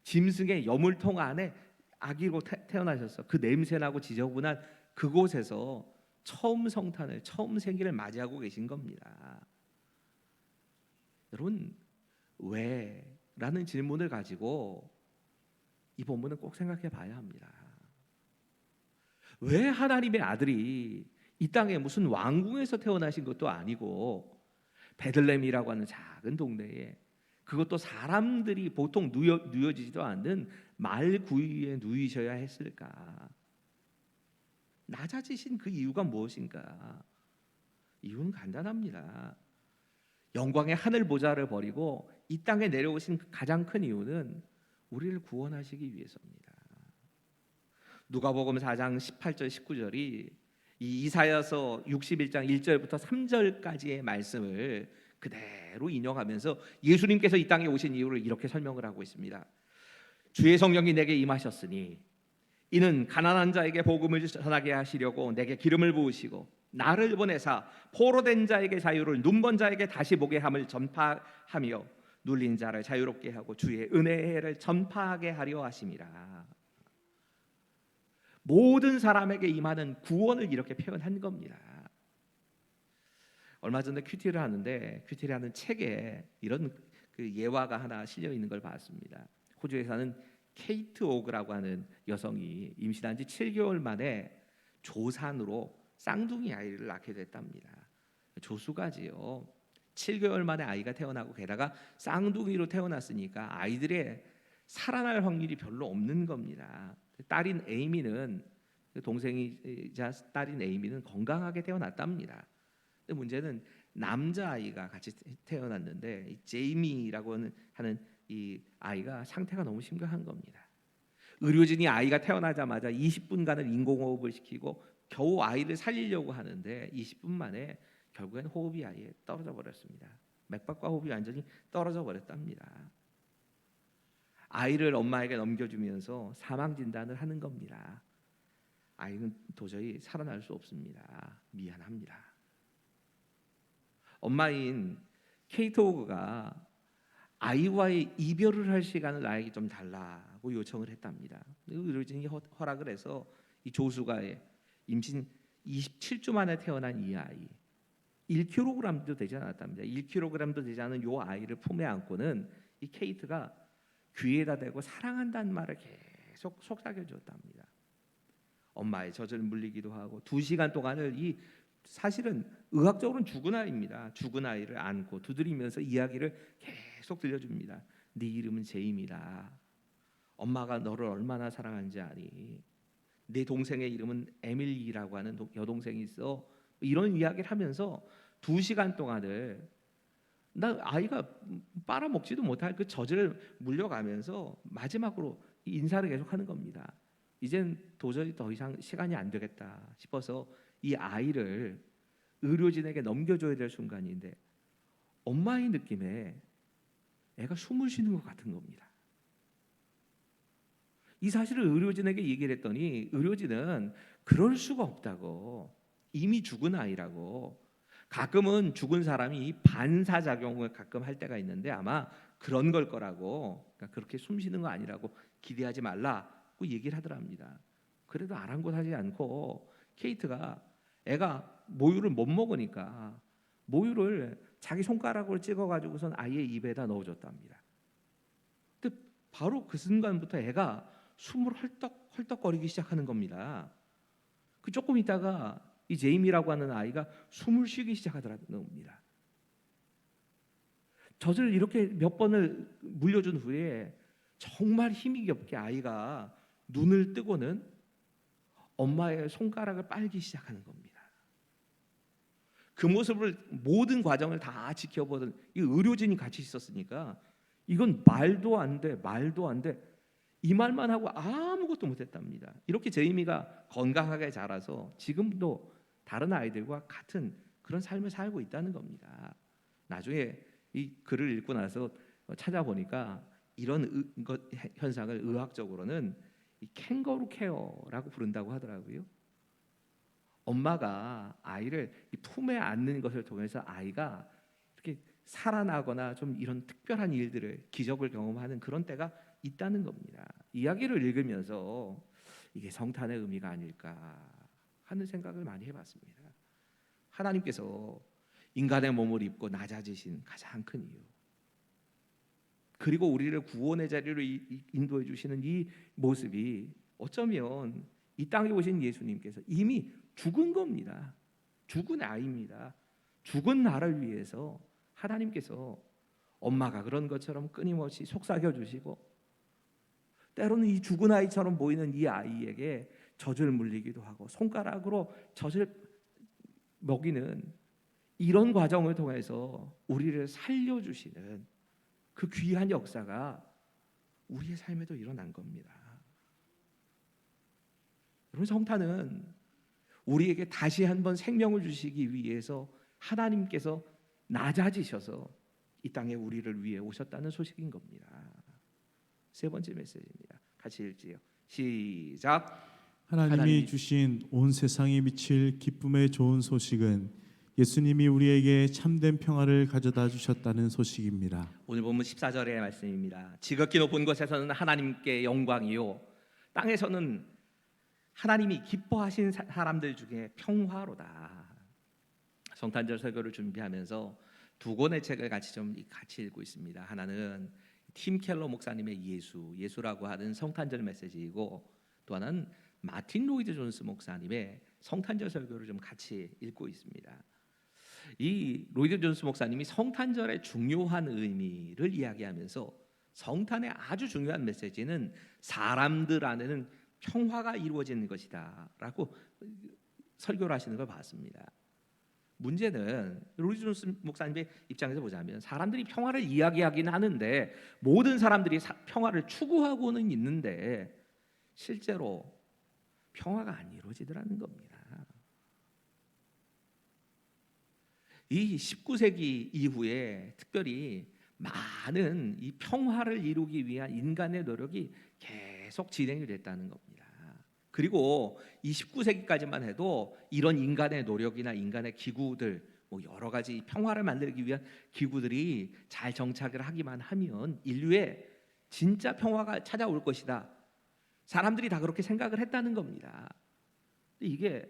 짐승의 여물통 안에 아기로 태어나셨어. 그 냄새나고 지저분한 그곳에서 처음 성탄을, 처음 생기를 맞이하고 계신 겁니다. 여러분, 왜? 라는 질문을 가지고 이 본문은 꼭 생각해 봐야 합니다. 왜 하나님의 아들이 이 땅에 무슨 왕궁에서 태어나신 것도 아니고 베들레헴이라고 하는 작은 동네에, 그것도 사람들이 보통 누워지지도 않는 말 구유에 누이셔야 했을까? 낮아지신 그 이유가 무엇인가? 이유는 간단합니다. 영광의 하늘 보좌를 버리고 이 땅에 내려오신 가장 큰 이유는 우리를 구원하시기 위해서입니다. 누가복음 4장 18절 19절이 이 이사야서 61장 1절부터 3절까지의 말씀을 그대로 인용하면서 예수님께서 이 땅에 오신 이유를 이렇게 설명을 하고 있습니다. 주의 성령이 내게 임하셨으니 이는 가난한 자에게 복음을 전하게 하시려고 내게 기름을 부으시고 나를 보내사 포로된 자에게 자유를, 눈먼 자에게 다시 보게 함을 전파하며 눌린 자를 자유롭게 하고 주의 은혜의 해를 전파하게 하려 하심이라. 모든 사람에게 임하는 구원을 이렇게 표현한 겁니다. 얼마 전에 큐티를 하는데 큐티라는 책에 이런 그 예화가 하나 실려 있는 걸 봤습니다. 호주에 사는 케이트 오그라고 하는 여성이 임신한 지 7개월 만에 조산으로 쌍둥이 아이를 낳게 됐답니다. 조수가지요. 7개월 만에 아이가 태어나고 게다가 쌍둥이로 태어났으니까 아이들의 살아날 확률이 별로 없는 겁니다. 딸인 에이미는, 동생이자 딸인 에이미는 건강하게 태어났답니다. 근데 문제는 남자 아이가 같이 태어났는데 이 제이미라고 하는 이 아이가 상태가 너무 심각한 겁니다. 의료진이 아이가 태어나자마자 20분간을 인공호흡을 시키고 겨우 아이를 살리려고 하는데 20분 만에 결국엔 호흡이 아예 떨어져 버렸습니다. 맥박과 호흡이 완전히 떨어져 버렸답니다. 아이를 엄마에게 넘겨주면서 사망 진단을 하는 겁니다. 아이는 도저히 살아날 수 없습니다. 미안합니다. 엄마인 케이트 호그가 아이와의 이별을 할 시간을 나에게 좀 달라고 요청을 했답니다. 의료진이 허락을 해서 이 조수가 임신 27주 만에 태어난 이 아이, 1kg도 되지 않았답니다. 1kg도 되지 않은 이 아이를 품에 안고는 이 케이트가 귀에다 대고 사랑한다는 말을 계속 속삭여 줬답니다. 엄마의 젖을 물리기도 하고 2시간 동안을 이 사실은 의학적으로는 죽은 아이입니다. 죽은 아이를 안고 두드리면서 이야기를 계속 들려줍니다. 네 이름은 제임이다. 엄마가 너를 얼마나 사랑하는지 아니? 내 동생의 이름은 에밀리라고 하는 여동생이 있어. 이런 이야기를 하면서 2시간 동안을 나 아이가 빨아먹지도 못할 그 젖을 물려가면서 마지막으로 인사를 계속하는 겁니다. 이젠 도저히 더 이상 시간이 안 되겠다 싶어서 이 아이를 의료진에게 넘겨줘야 될 순간인데 엄마의 느낌에 애가 숨을 쉬는 것 같은 겁니다. 이 사실을 의료진에게 얘기를 했더니 의료진은 그럴 수가 없다고, 이미 죽은 아이라고, 가끔은 죽은 사람이 반사작용을 가끔 할 때가 있는데 아마 그런 걸 거라고, 그러니까 그렇게 숨 쉬는 거 아니라고 기대하지 말라고 얘기를 하더랍니다. 그래도 아랑곳하지 않고 케이트가 애가 모유를 못 먹으니까 모유를 자기 손가락으로 찍어가지고선 아이의 입에다 넣어줬답니다. 근데 바로 그 순간부터 애가 숨을 헐떡헐떡거리기 시작하는 겁니다. 그 조금 있다가 이 제임이라고 하는 아이가 숨을 쉬기 시작하더라는 겁니다. 젖을 이렇게 몇 번을 물려준 후에 정말 힘이 없게 아이가 눈을 뜨고는 엄마의 손가락을 빨기 시작하는 겁니다. 그 모습을 모든 과정을 다 지켜보던 이 의료진이 같이 있었으니까 이건 말도 안 돼, 말도 안 돼. 이 말만 하고 아무것도 못했답니다. 이렇게 제이미가 건강하게 자라서 지금도 다른 아이들과 같은 그런 삶을 살고 있다는 겁니다. 나중에 이 글을 읽고 나서 찾아보니까 이런 현상을 의학적으로는 이 캥거루 케어라고 부른다고 하더라고요. 엄마가 아이를 이 품에 안는 것을 통해서 아이가 이렇게 살아나거나 좀 이런 특별한 일들을 기적을 경험하는 그런 때가 있다는 겁니다. 이야기를 읽으면서 이게 성탄의 의미가 아닐까 하는 생각을 많이 해봤습니다. 하나님께서 인간의 몸을 입고 낮아지신 가장 큰 이유, 그리고 우리를 구원의 자리로 인도해 주시는 이 모습이 어쩌면 이 땅에 오신 예수님께서 이미 죽은 겁니다. 죽은 아이입니다. 죽은 나를 위해서 하나님께서 엄마가 그런 것처럼 끊임없이 속삭여 주시고, 때로는 이 죽은 아이처럼 보이는 이 아이에게 젖을 물리기도 하고 손가락으로 젖을 먹이는 이런 과정을 통해서 우리를 살려주시는 그 귀한 역사가 우리의 삶에도 일어난 겁니다. 여러분, 성탄은 우리에게 다시 한번 생명을 주시기 위해서 하나님께서 낮아지셔서 이 땅에 우리를 위해 오셨다는 소식인 겁니다. 세 번째 메시지입니다. 같이 읽지요. 시작. 하나님이 주신 온 세상에 미칠 기쁨의 좋은 소식은 예수님이 우리에게 참된 평화를 가져다 주셨다는 소식입니다. 오늘 본문 14절의 말씀입니다. 지극히 높은 곳에서는 하나님께 영광이요, 땅에서는 하나님이 기뻐하신 사람들 중에 평화로다. 성탄절 설교를 준비하면서 두 권의 책을 같이 읽고 있습니다. 하나는 팀 켈러 목사님의 예수라고 하는 성탄절 메시지이고, 또 하나는 마틴 로이드 존스 목사님의 성탄절 설교를 좀 같이 읽고 있습니다. 이 로이드 존스 목사님이 성탄절의 중요한 의미를 이야기하면서 성탄의 아주 중요한 메시지는 사람들 안에는 평화가 이루어지는 것이다라고 설교를 하시는 걸 봤습니다. 문제는 로이드 존스 목사님의 입장에서 보자면 사람들이 평화를 이야기하긴 하는데 모든 사람들이 평화를 추구하고는 있는데 실제로 평화가 안 이루어지더라는 겁니다. 이 19세기 이후에 특별히 많은 이 평화를 이루기 위한 인간의 노력이 계속 진행이 됐다는 겁니다. 그리고 이 19세기까지만 해도 이런 인간의 노력이나 인간의 기구들, 여러 가지 평화를 만들기 위한 기구들이 잘 정착을 하기만 하면 인류에 진짜 평화가 찾아올 것이다. 사람들이 다 그렇게 생각을 했다는 겁니다. 이게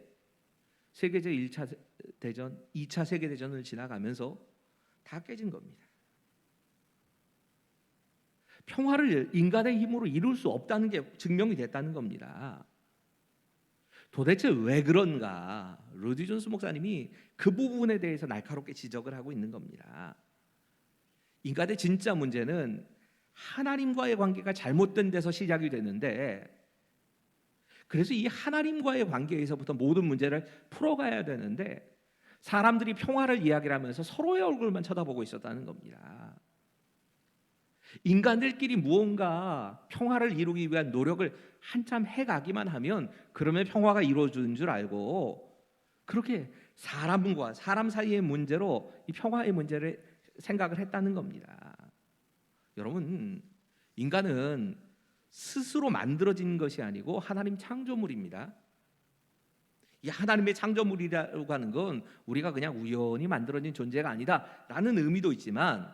세계적 1차 대전, 2차 세계대전을 지나가면서 다 깨진 겁니다. 평화를 인간의 힘으로 이룰 수 없다는 게 증명이 됐다는 겁니다. 도대체 왜 그런가? 로이드 존스 목사님이 그 부분에 대해서 날카롭게 지적을 하고 있는 겁니다. 인간의 진짜 문제는 하나님과의 관계가 잘못된 데서 시작이 되는데, 그래서 이 하나님과의 관계에서부터 모든 문제를 풀어가야 되는데 사람들이 평화를 이야기를 하면서 서로의 얼굴만 쳐다보고 있었다는 겁니다. 인간들끼리 무언가 평화를 이루기 위한 노력을 한참 해가기만 하면 그러면 평화가 이루어지는 줄 알고 그렇게 사람과 사람 사이의 문제로 이 평화의 문제를 생각을 했다는 겁니다. 여러분, 인간은 스스로 만들어진 것이 아니고 하나님 창조물입니다. 이 하나님의 창조물이라고 하는 건 우리가 그냥 우연히 만들어진 존재가 아니다라는 의미도 있지만,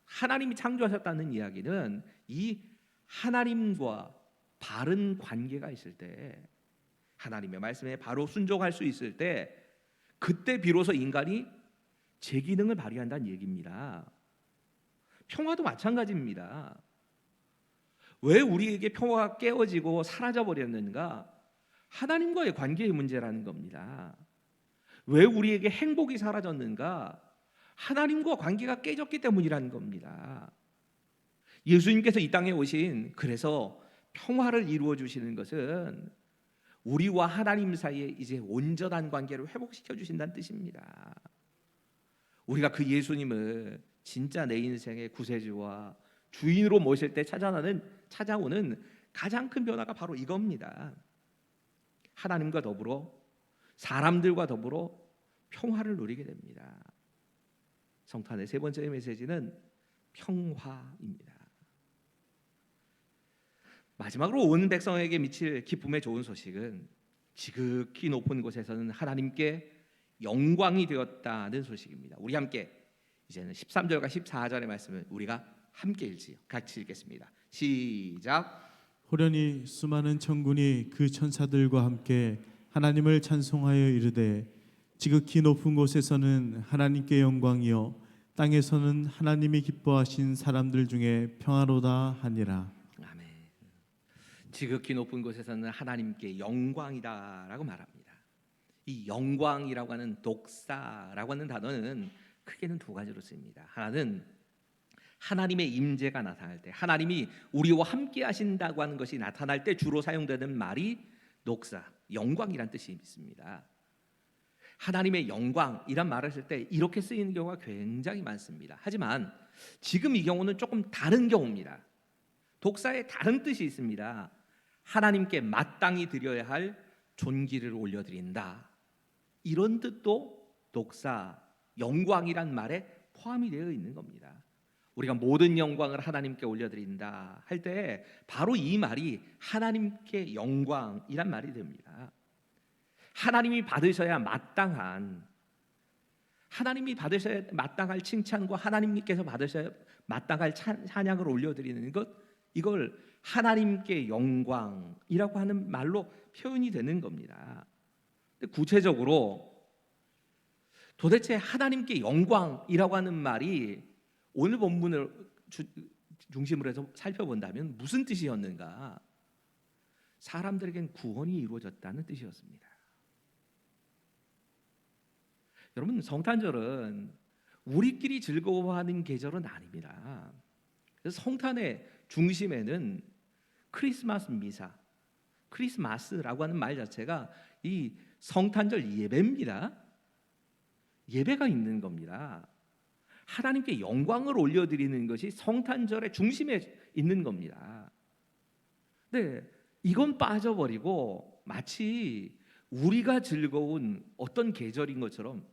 하나님이 창조하셨다는 이야기는 이 하나님과 바른 관계가 있을 때, 하나님의 말씀에 바로 순종할 수 있을 때, 그때 비로소 인간이 제 기능을 발휘한다는 얘기입니다. 평화도 마찬가지입니다. 왜 우리에게 평화가 깨어지고 사라져 버렸는가? 하나님과의 관계의 문제라는 겁니다. 왜 우리에게 행복이 사라졌는가? 하나님과 관계가 깨졌기 때문이라는 겁니다. 예수님께서 이 땅에 오신, 그래서 평화를 이루어 주시는 것은 우리와 하나님 사이에 이제 온전한 관계를 회복시켜 주신다는 뜻입니다. 우리가 그 예수님을 진짜 내 인생의 구세주와 주인으로 모실 때 찾아오는 가장 큰 변화가 바로 이겁니다. 하나님과 더불어 사람들과 더불어 평화를 누리게 됩니다. 성탄의 세 번째 메시지는 평화입니다. 마지막으로 온 백성에게 미칠 기쁨의 좋은 소식은 지극히 높은 곳에서는 하나님께 영광이 되었다는 소식입니다. 우리 함께 이제는 13절과 14절의 말씀을 우리가 함께 같이 읽겠습니다. 시작. 호련히 수많은 천군이 그 천사들과 함께 하나님을 찬송하여 이르되 지극히 높은 곳에서는 하나님께 영광이요 땅에서는 하나님이 기뻐하신 사람들 중에 평화로다 하니라. 아멘. 지극히 높은 곳에서는 하나님께 영광이다라고 말합니다. 이 영광이라고 하는 독사라고 하는 단어는 크게는 두 가지로 쓰입니다. 하나는 하나님의 임재가 나타날 때, 하나님이 우리와 함께 하신다고 하는 것이 나타날 때 주로 사용되는 말이 녹사, 영광이란 뜻이 있습니다. 하나님의 영광이란 말을 쓸 때 이렇게 쓰이는 경우가 굉장히 많습니다. 하지만 지금 이 경우는 조금 다른 경우입니다. 독사에 다른 뜻이 있습니다. 하나님께 마땅히 드려야 할 존귀를 올려드린다, 이런 뜻도 독사, 영광이란 말에 포함이 되어 있는 겁니다. 우리가 모든 영광을 하나님께 올려드린다 할 때 바로 이 말이 하나님께 영광이란 말이 됩니다. 하나님이 받으셔야 마땅한, 하나님이 받으셔야 마땅할 칭찬과 하나님께서 받으셔야 마땅할 찬양을 올려드리는 것, 이걸 하나님께 영광이라고 하는 말로 표현이 되는 겁니다. 구체적으로 도대체 하나님께 영광이라고 하는 말이 오늘 본문을 중심으로 해서 살펴본다면 무슨 뜻이었는가? 사람들에겐 구원이 이루어졌다는 뜻이었습니다. 여러분, 성탄절은 우리끼리 즐거워하는 계절은 아닙니다. 그래서 성탄의 중심에는 크리스마스 미사, 크리스마스라고 하는 말 자체가 이 성탄절 예배입니다. 예배가 있는 겁니다. 하나님께 영광을 올려드리는 것이 성탄절의 중심에 있는 겁니다. 네, 이건 빠져버리고 마치 우리가 즐거운 어떤 계절인 것처럼,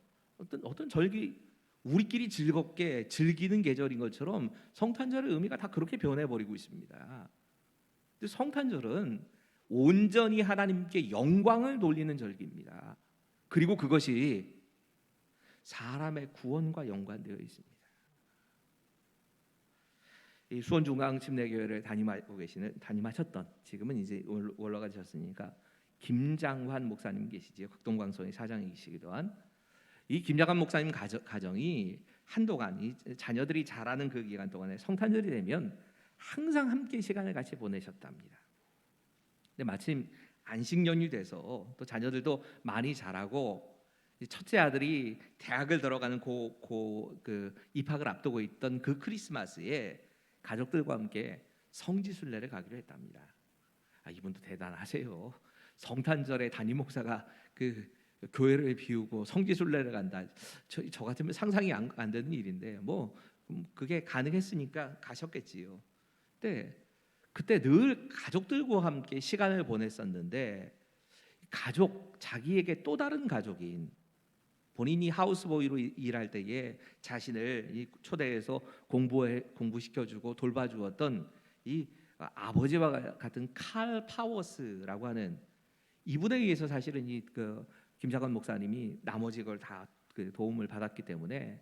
어떤 절기, 우리끼리 즐겁게 즐기는 계절인 것처럼 성탄절의 의미가 다 그렇게 변해버리고 있습니다. 성탄절은 온전히 하나님께 영광을 돌리는 절기입니다. 그리고 그것이 사람의 구원과 연관되어 있습니다. 이 수원중앙침례교회를 담임하셨던, 지금은 이제 올라가 셨으니까 김장환 목사님 계시지요. 극동광성의 사장이시기도 한 이 김장환 목사님 가정이 한동안 이 자녀들이 자라는 그 기간 동안에 성탄절이 되면 항상 함께 시간을 같이 보내셨답니다. 근데 마침 안식 연휴 돼서 또 자녀들도 많이 자라고 첫째 아들이 대학을 들어가는 그 입학을 앞두고 있던 그 크리스마스에 가족들과 함께 성지순례를 가기로 했답니다. 이분도 대단하세요. 성탄절에 담임 목사가 그 교회를 비우고 성지순례를 간다. 저 같으면 상상이 안 되는 일인데 뭐 그게 가능했으니까 가셨겠지요. 그때 늘 가족들과 함께 시간을 보냈었는데 자기에게 또 다른 가족인, 본인이 하우스보이로 일할 때에 자신을 초대해서 공부시켜주고 돌봐주었던 이 아버지와 같은 칼 파워스라고 하는 이분에 의해서 사실은 그 김장관 목사님이 나머지 걸 다 그 도움을 받았기 때문에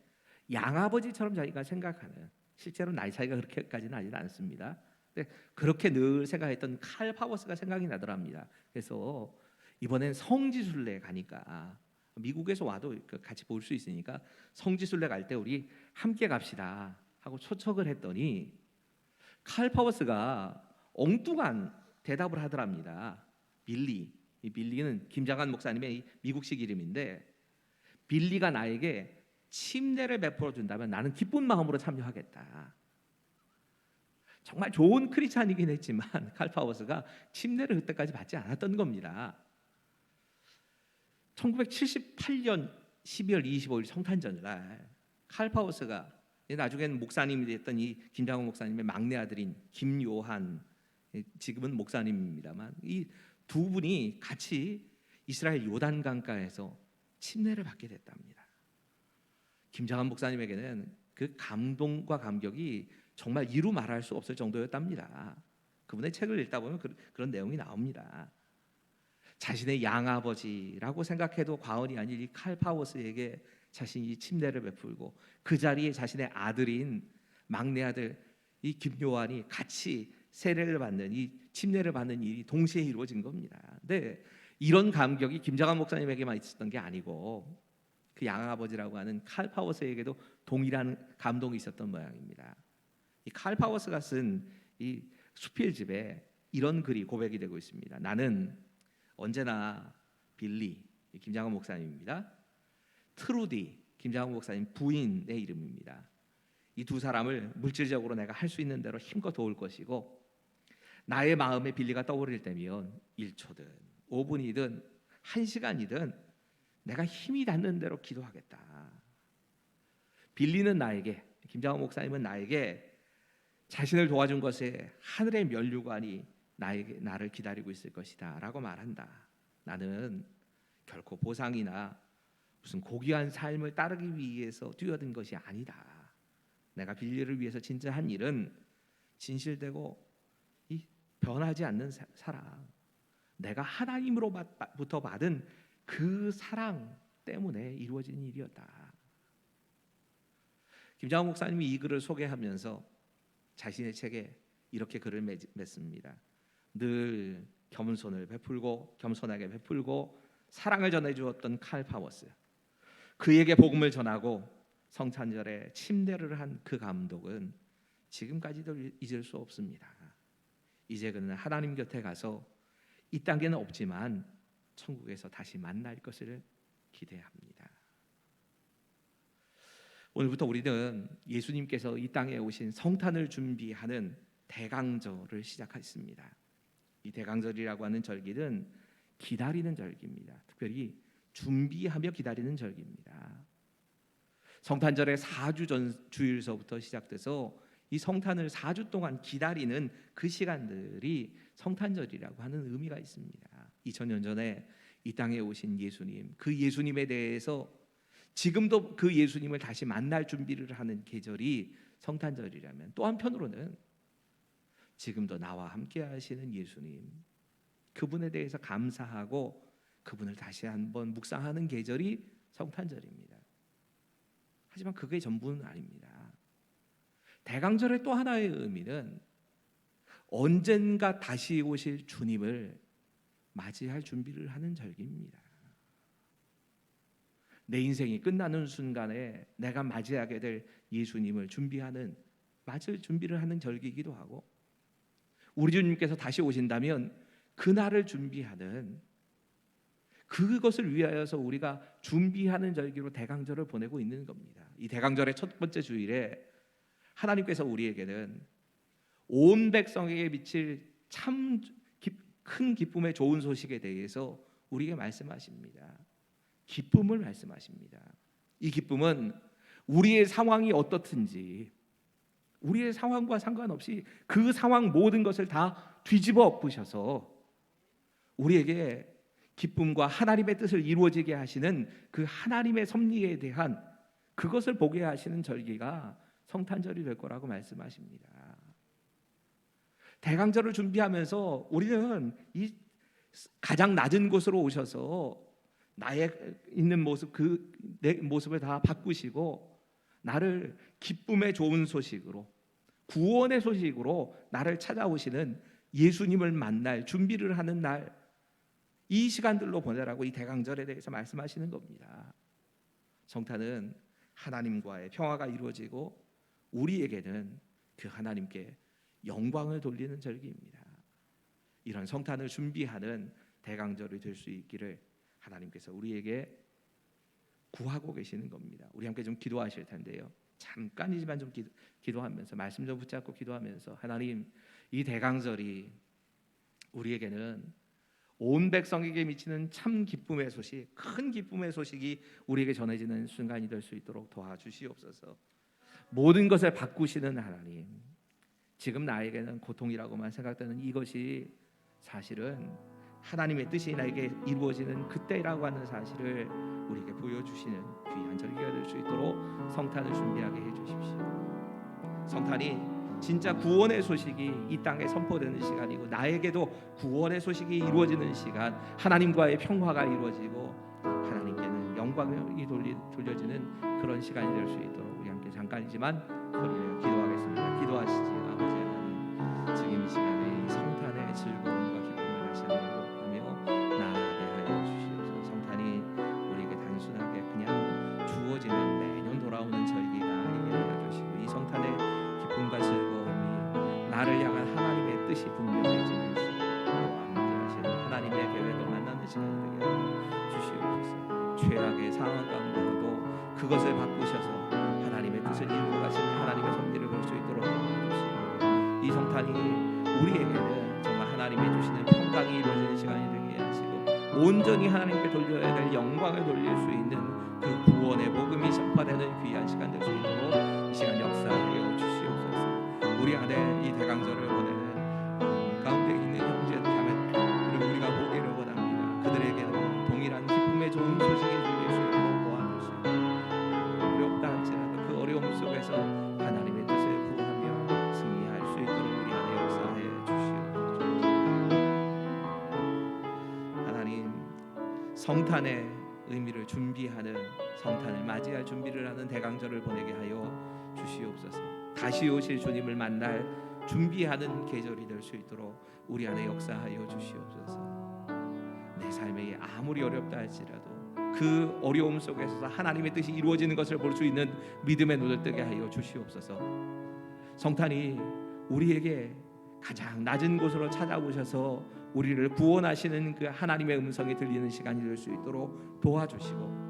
양아버지처럼 자기가 생각하는, 실제로 나이 차이가 그렇게까지는 아니지 않습니다. 근데 그렇게 늘 생각했던 칼 파워스가 생각이 나더랍니다. 그래서 이번엔 성지순례 가니까 미국에서 와도 같이 볼 수 있으니까 성지순례 갈 때 우리 함께 갑시다 하고 초청을 했더니 칼 파워스가 엉뚱한 대답을 하더랍니다. 빌리, 이 빌리는 김장관 목사님의 미국식 이름인데, 빌리가 나에게 침례를 베풀어 준다면 나는 기쁜 마음으로 참여하겠다. 정말 좋은 크리스찬이긴 했지만 칼 파워스가 침례를 그때까지 받지 않았던 겁니다. 1978년 12월 25일 성탄절날 칼파우스가 나중에는 목사님이 됐던 이 김장훈 목사님의 막내 아들인 김요한, 지금은 목사님입니다만, 이 두 분이 같이 이스라엘 요단 강가에서 침례를 받게 됐답니다. 김장훈 목사님에게는 그 감동과 감격이 정말 이루 말할 수 없을 정도였답니다. 그분의 책을 읽다 보면 그런 내용이 나옵니다. 자신의 양아버지라고 생각해도 과언이 아닌 이 칼파우스에게 자신이 침례를 베풀고 그 자리에 자신의 아들인 막내 아들 이 김요한이 같이 세례를 받는, 이 침례를 받는 일이 동시에 이루어진 겁니다. 근데 이런 감격이 김장한 목사님에게만 있었던 게 아니고 그 양아버지라고 하는 칼파우스에게도 동일한 감동이 있었던 모양입니다. 이 칼파우스가 쓴 이 수필집에 이런 글이 고백이 되고 있습니다. 나는 언제나 빌리, 김장한 목사님입니다. 트루디, 김장한 목사님 부인의 이름입니다. 이 두 사람을 물질적으로 내가 할 수 있는 대로 힘껏 도울 것이고, 나의 마음에 빌리가 떠오를 때면 1초든 5분이든 1시간이든 내가 힘이 닿는 대로 기도하겠다. 빌리는 나에게, 김장훈 목사님은 나에게 자신을 도와준 것에 하늘의 면류관이 나를 기다리고 있을 것이다 라고 말한다. 나는 결코 보상이나 무슨 고귀한 삶을 따르기 위해서 뛰어든 것이 아니다. 내가 빌리를 위해서 진짜 한 일은 진실되고 이 변하지 않는 사랑, 내가 하나님으로부터 받은 그 사랑 때문에 이루어진 일이었다. 김장훈 목사님이 이 글을 소개하면서 자신의 책에 이렇게 글을 맺습니다. 늘 겸손을 베풀고 겸손하게 베풀고 사랑을 전해주었던 칼파워스, 그에게 복음을 전하고 성탄절에 침례를 한 그 감독은 지금까지도 잊을 수 없습니다. 이제 그는 하나님 곁에 가서 이 땅에는 없지만 천국에서 다시 만날 것을 기대합니다. 오늘부터 우리는 예수님께서 이 땅에 오신 성탄을 준비하는 대강절을 시작했습니다. 이 대강절이라고 하는 절기는 기다리는 절기입니다. 특별히 준비하며 기다리는 절기입니다. 성탄절의 4주 전 주일서부터 시작돼서 이 성탄을 4주 동안 기다리는 그 시간들이 성탄절이라고 하는 의미가 있습니다. 2000년 전에 이 땅에 오신 예수님, 그 예수님에 대해서 지금도 그 예수님을 다시 만날 준비를 하는 계절이 성탄절이라면, 또 한편으로는 지금도 나와 함께 하시는 예수님, 그분에 대해서 감사하고 그분을 다시 한번 묵상하는 계절이 성탄절입니다. 하지만 그게 전부는 아닙니다. 대강절의 또 하나의 의미는 언젠가 다시 오실 주님을 맞이할 준비를 하는 절기입니다. 내 인생이 끝나는 순간에 내가 맞이하게 될 예수님을 맞을 준비를 하는 절기이기도 하고, 우리 주님께서 다시 오신다면 그날을 준비하는, 그것을 위하여서 우리가 준비하는 절기로 대강절을 보내고 있는 겁니다. 이 대강절의 첫 번째 주일에 하나님께서 우리에게는 온 백성에게 미칠 참 큰 기쁨의 좋은 소식에 대해서 우리에게 말씀하십니다. 기쁨을 말씀하십니다. 이 기쁨은 우리의 상황이 어떻든지, 우리의 상황과 상관없이 그 상황 모든 것을 다 뒤집어 엎으셔서 우리에게 기쁨과 하나님의 뜻을 이루어지게 하시는 그 하나님의 섭리에 대한 그것을 보게 하시는 절기가 성탄절이 될 거라고 말씀하십니다. 대강절을 준비하면서 우리는 이 가장 낮은 곳으로 오셔서 나의 있는 모습, 내 모습을 다 바꾸시고 나를 기쁨의 좋은 소식으로, 구원의 소식으로 나를 찾아오시는 예수님을 만날 준비를 하는 날, 이 시간들로 보내라고 이 대강절에 대해서 말씀하시는 겁니다. 성탄은 하나님과의 평화가 이루어지고 우리에게는 그 하나님께 영광을 돌리는 절기입니다. 이런 성탄을 준비하는 대강절이 될 수 있기를 하나님께서 우리에게 구하고 계시는 겁니다. 우리 함께 좀 기도하실 텐데요. 잠깐이지만 좀 기도하면서, 말씀 좀 붙잡고 기도하면서, 하나님, 이 대강절이 우리에게는 온 백성에게 미치는 참 기쁨의 소식, 큰 기쁨의 소식이 우리에게 전해지는 순간이 될 수 있도록 도와주시옵소서. 모든 것을 바꾸시는 하나님, 지금 나에게는 고통이라고만 생각되는 이것이 사실은 하나님의 뜻이 나에게 이루어지는 그때라고 하는 사실을 우리에게 보여주시는 귀한 절기가 될 수 있도록 성탄을 준비하게 해주십시오. 성탄이 진짜 구원의 소식이 이 땅에 선포되는 시간이고, 나에게도 구원의 소식이 이루어지는 시간, 하나님과의 평화가 이루어지고 하나님께는 영광이 돌려지는 그런 시간이 될 수 있도록 우리 함께 잠깐이지만 소리내어 기도하겠습니다. 기도하시지. 아버지 하나님, 지금 이 시간에 이 성탄의 즐거움과 기쁨을 다시 한번 하며 나아가게 하여 주시옵소서. 성탄이 우리에게 단순하게 그냥 주어지는 매년 돌아오는 절기가 아니게 하여 주시고, 이 성탄의 기쁨과 즐거움이 나를 향한 하나님의 뜻이 분명해지는 시간, 나와 함께 하시는 하나님의 계획을 만나는 시간이 되게 하여 주시옵소서. 최악의 상황 가운데서도 그것을 바꾸셔서 하나님의 뜻을 이루어 가시는 하나님의 섭리를 볼 수 있도록 도와주시고, 이 성탄이 우리에게는 정말 하나님의 주시는 평강이 이루어지는 시간이 되게 하시고, 온전히 하나님께 돌려야 될 영광을 돌릴 수 있는 그 구원의 복음이 전파되는 귀한 시간 될 수 있도록 이 시간 역사하여 주시옵소서. 우리 안에 이 대강절을 보내는 가운데 있는 형제들 자매들을 우리가 보기를 원합니다. 그들에게는 동일한 기쁨의 좋은 소식이 들릴 수 있도록 도와주시고, 어렵다 할지라도 그 어려움 속에서 하나님의 뜻을 구하며 승리할 수 있도록 우리 안에 역사해 주시옵소서. 하나님, 성탄의 의미를 준비하는, 성탄을 맞이할 준비를 하는 대강절을 보내게 하여 주시옵소서. 다시 오실 주님을 만날 준비하는 계절이 될 수 있도록 우리 안에 역사하여 주시옵소서. 내 삶에 아무리 어렵다 할지라도 그 어려움 속에서 하나님의 뜻이 이루어지는 것을 볼 수 있는 믿음의 눈을 뜨게 하여 주시옵소서. 성탄이 우리에게 가장 낮은 곳으로 찾아오셔서 우리를 구원하시는 그 하나님의 음성이 들리는 시간이 될 수 있도록 도와주시고,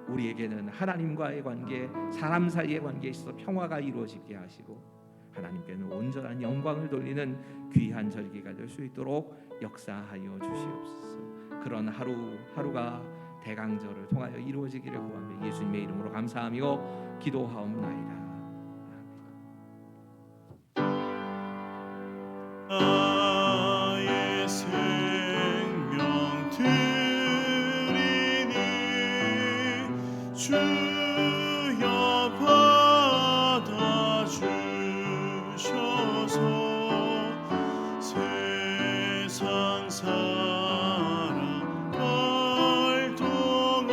우리에게는 하나님과의 관계, 사람 사이의 관계에 있어서 평화가 이루어지게 하시고, 하나님께는 온전한 영광을 돌리는 귀한 절기가 될 수 있도록 역사하여 주시옵소서. 그런 하루하루가 대강절을 통하여 이루어지기를 구하며 예수님의 이름으로 감사하며 기도하옵나이다. 나의 생명 드리니 주여 받아주셔서 세상 사랑할 동안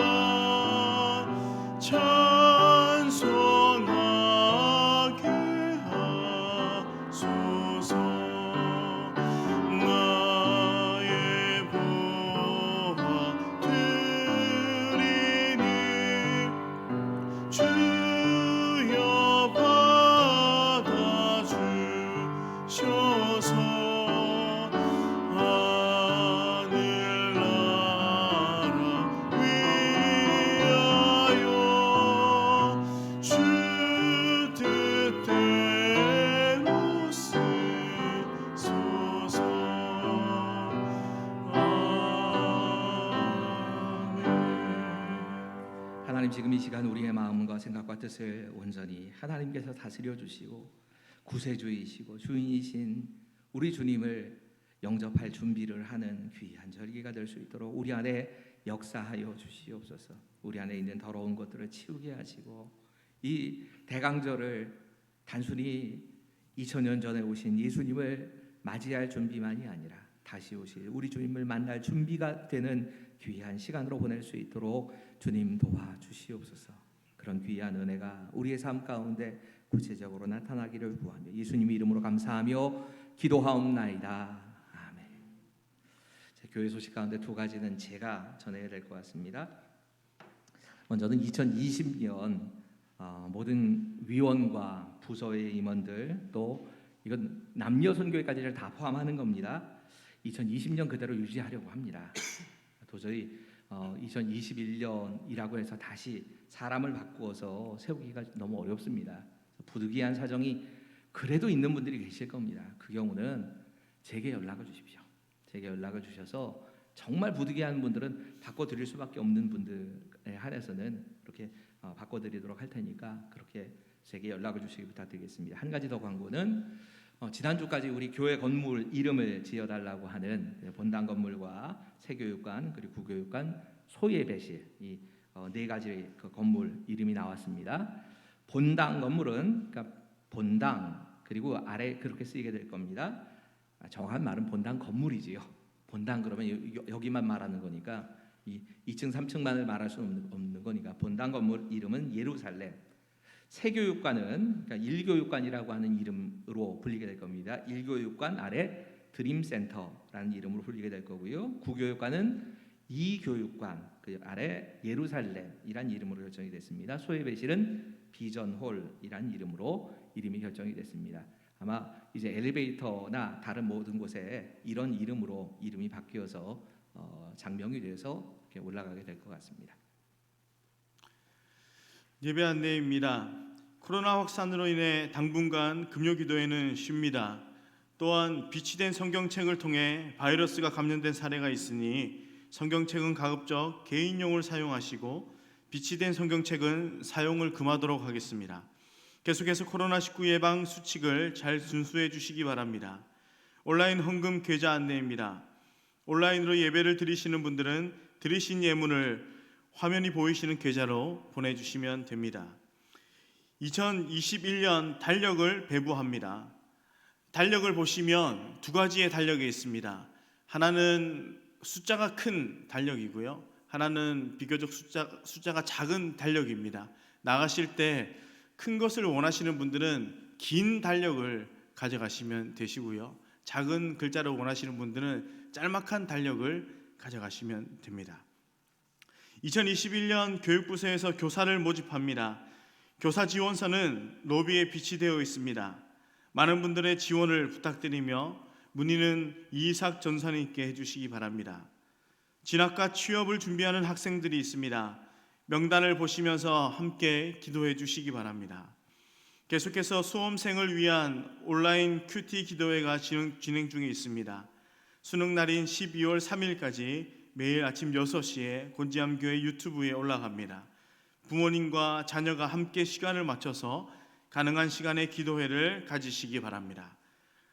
찬송하게 하소서. 나의 보화 드리니 주여 받아주셔서 하늘나라 위하여 주 뜻대로 쓰소서. 아멘. 하나님, 지금 이 시간 우리의 마음과 생각과 뜻을 온전히 하나님께서 다스려 주시고 구세주이시고 주인이신 우리 주님을 영접할 준비를 하는 귀한 절기가 될 수 있도록 우리 안에 역사하여 주시옵소서. 우리 안에 있는 더러운 것들을 치우게 하시고, 이 대강절을 단순히 2000년 전에 오신 예수님을 맞이할 준비만이 아니라 다시 오실 우리 주님을 만날 준비가 되는 귀한 시간으로 보낼 수 있도록 주님 도와주시옵소서. 그런 귀한 은혜가 우리의 삶 가운데 구체적으로 나타나기를 구하며 예수님의 이름으로 감사하며 기도하옵나이다. 아멘. 제 교회 소식 가운데 두 가지는 제가 전해야 될 것 같습니다. 먼저는 2020년 모든 위원과 부서의 임원들, 또 이건 남녀 선교회까지를 다 포함하는 겁니다. 2020년 그대로 유지하려고 합니다. 도저히 2021년이라고 해서 다시 사람을 바꾸어서 세우기가 너무 어렵습니다. 부득이한 사정이 그래도 있는 분들이 계실 겁니다. 그 경우는 제게 연락을 주십시오. 제게 연락을 주셔서 정말 부득이한 분들은 바꿔드릴 수밖에 없는 분들에 한해서는 이렇게 바꿔드리도록 할 테니까 그렇게 제게 연락을 주시기 부탁드리겠습니다. 한 가지 더 광고는 지난주까지 우리 교회 건물 이름을 지어달라고 하는 본당 건물과 새교육관 그리고 구교육관 소예배실 이 네 가지 그 건물 이름이 나왔습니다. 본당 건물은 그러니까 본당 그리고 아래 그렇게 쓰이게 될 겁니다. 정확한 말은 본당 건물이지요. 본당 그러면 여기만 말하는 거니까 이 2층 3층만을 말할 수는 없는 거니까 본당 건물 이름은 예루살렘. 새교육관은 그러니까 일교육관이라고 하는 이름으로 불리게 될 겁니다. 일교육관 아래 드림센터라는 이름으로 불리게 될 거고요. 구교육관은 이교육관 그 아래 예루살렘이란 이름으로 결정이 됐습니다. 소예배실은 비전홀이란 이름으로 이름이 결정이 됐습니다. 아마 이제 엘리베이터나 다른 모든 곳에 이런 이름으로 이름이 바뀌어서 장명이 돼서 이렇게 올라가게 될 것 같습니다. 예배 안내입니다. 코로나 확산으로 인해 당분간 금요기도회는 쉽니다. 또한 비치된 성경책을 통해 바이러스가 감염된 사례가 있으니 성경책은 가급적 개인용을 사용하시고 비치된 성경책은 사용을 금하도록 하겠습니다. 계속해서 코로나19 예방 수칙을 잘 준수해 주시기 바랍니다. 온라인 헌금 계좌 안내입니다. 온라인으로 예배를 드리시는 분들은 드리신 예물을 화면이 보이시는 계좌로 보내주시면 됩니다. 2021년 달력을 배부합니다. 달력을 보시면 두 가지의 달력이 있습니다. 하나는 숫자가 큰 달력이고요. 하나는 비교적 숫자가 작은 달력입니다. 나가실 때 큰 것을 원하시는 분들은 긴 달력을 가져가시면 되시고요. 작은 글자를 원하시는 분들은 짤막한 달력을 가져가시면 됩니다. 2021년 교육부서에서 교사를 모집합니다. 교사 지원서는 로비에 비치되어 있습니다. 많은 분들의 지원을 부탁드리며 문의는 이이삭 전사님께 해주시기 바랍니다. 진학과 취업을 준비하는 학생들이 있습니다. 명단을 보시면서 함께 기도해 주시기 바랍니다. 계속해서 수험생을 위한 온라인 큐티 기도회가 진행 중에 있습니다. 수능 날인 12월 3일까지 매일 아침 6시에 곤지암교회 유튜브에 올라갑니다. 부모님과 자녀가 함께 시간을 맞춰서 가능한 시간에 기도회를 가지시기 바랍니다.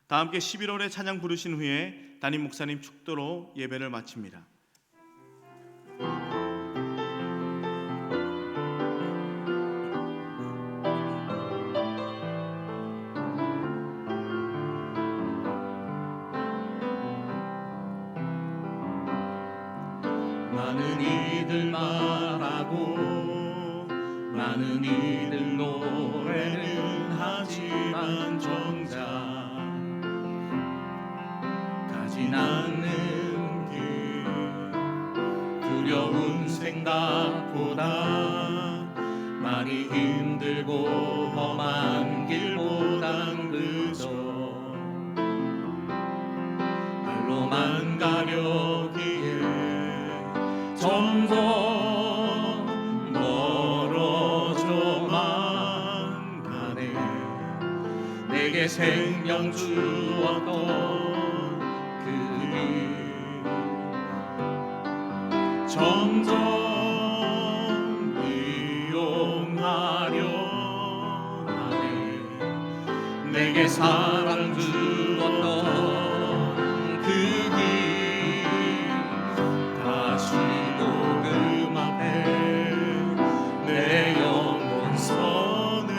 다 함께 11월에 찬양 부르신 후에 담임 목사님 축도로 예배를 마칩니다. 많은 이들 말하고 많은 이들 노래는 하지만 정작 가진 않는 길 두려운 생각보다 많이 힘들고 험한 길보단 그저 말로만 가려기에 점점 멀어져만 가네. 내게 생명 주었던 그 길 점점 이용하려 하네. 내게 사랑 주었던 그 길 다시 복음 앞에 내 영혼 선에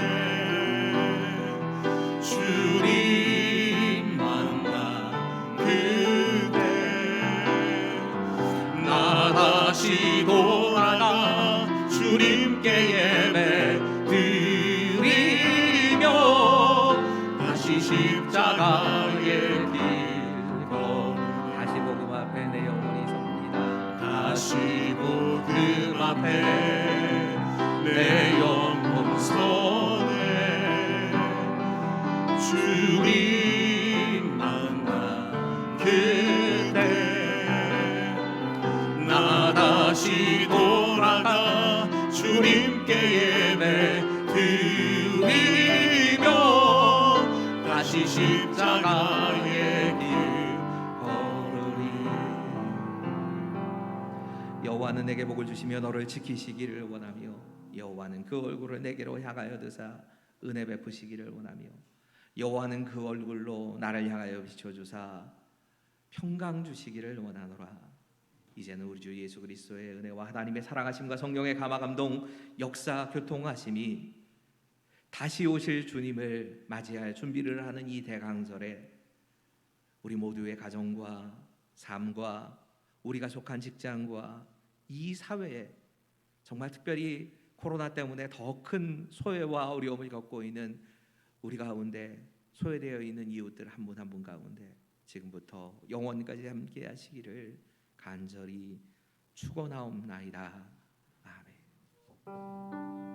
주님 만나 그대 나 다시 돌아가 주님께 예배 드리며 다시 십자가의 길 다시 복음 앞에 내 영혼이 섭니다. 다시 복음 앞에 내 영혼 선에 주님 만나 그대 나 다시 돌아가 주님께 예배 드리며 다시 십자가의 길 걸으리. 여호와는 내게 복을 주시며 너를 지키시기를 원하며 여호와는 그 얼굴을 내게로 향하여 드사 은혜 베푸시기를 원하며 여호와는 그 얼굴로 나를 향하여 비춰주사 평강 주시기를 원하노라. 이제는 우리 주 예수 그리스도의 은혜와 하나님의 사랑하심과 성령의 감화 감동 역사 교통하심이 다시 오실 주님을 맞이할 준비를 하는 이 대강설에 우리 모두의 가정과 삶과 우리가 속한 직장과 이 사회에 정말 특별히 코로나 때문에 더 큰 소외와 어려움을 겪고 있는 우리 가운데 소외되어 있는 이웃들 한 분 한 분 가운데 지금부터 영원까지 함께 하시기를 간절히 축원하옵나이다. 아멘.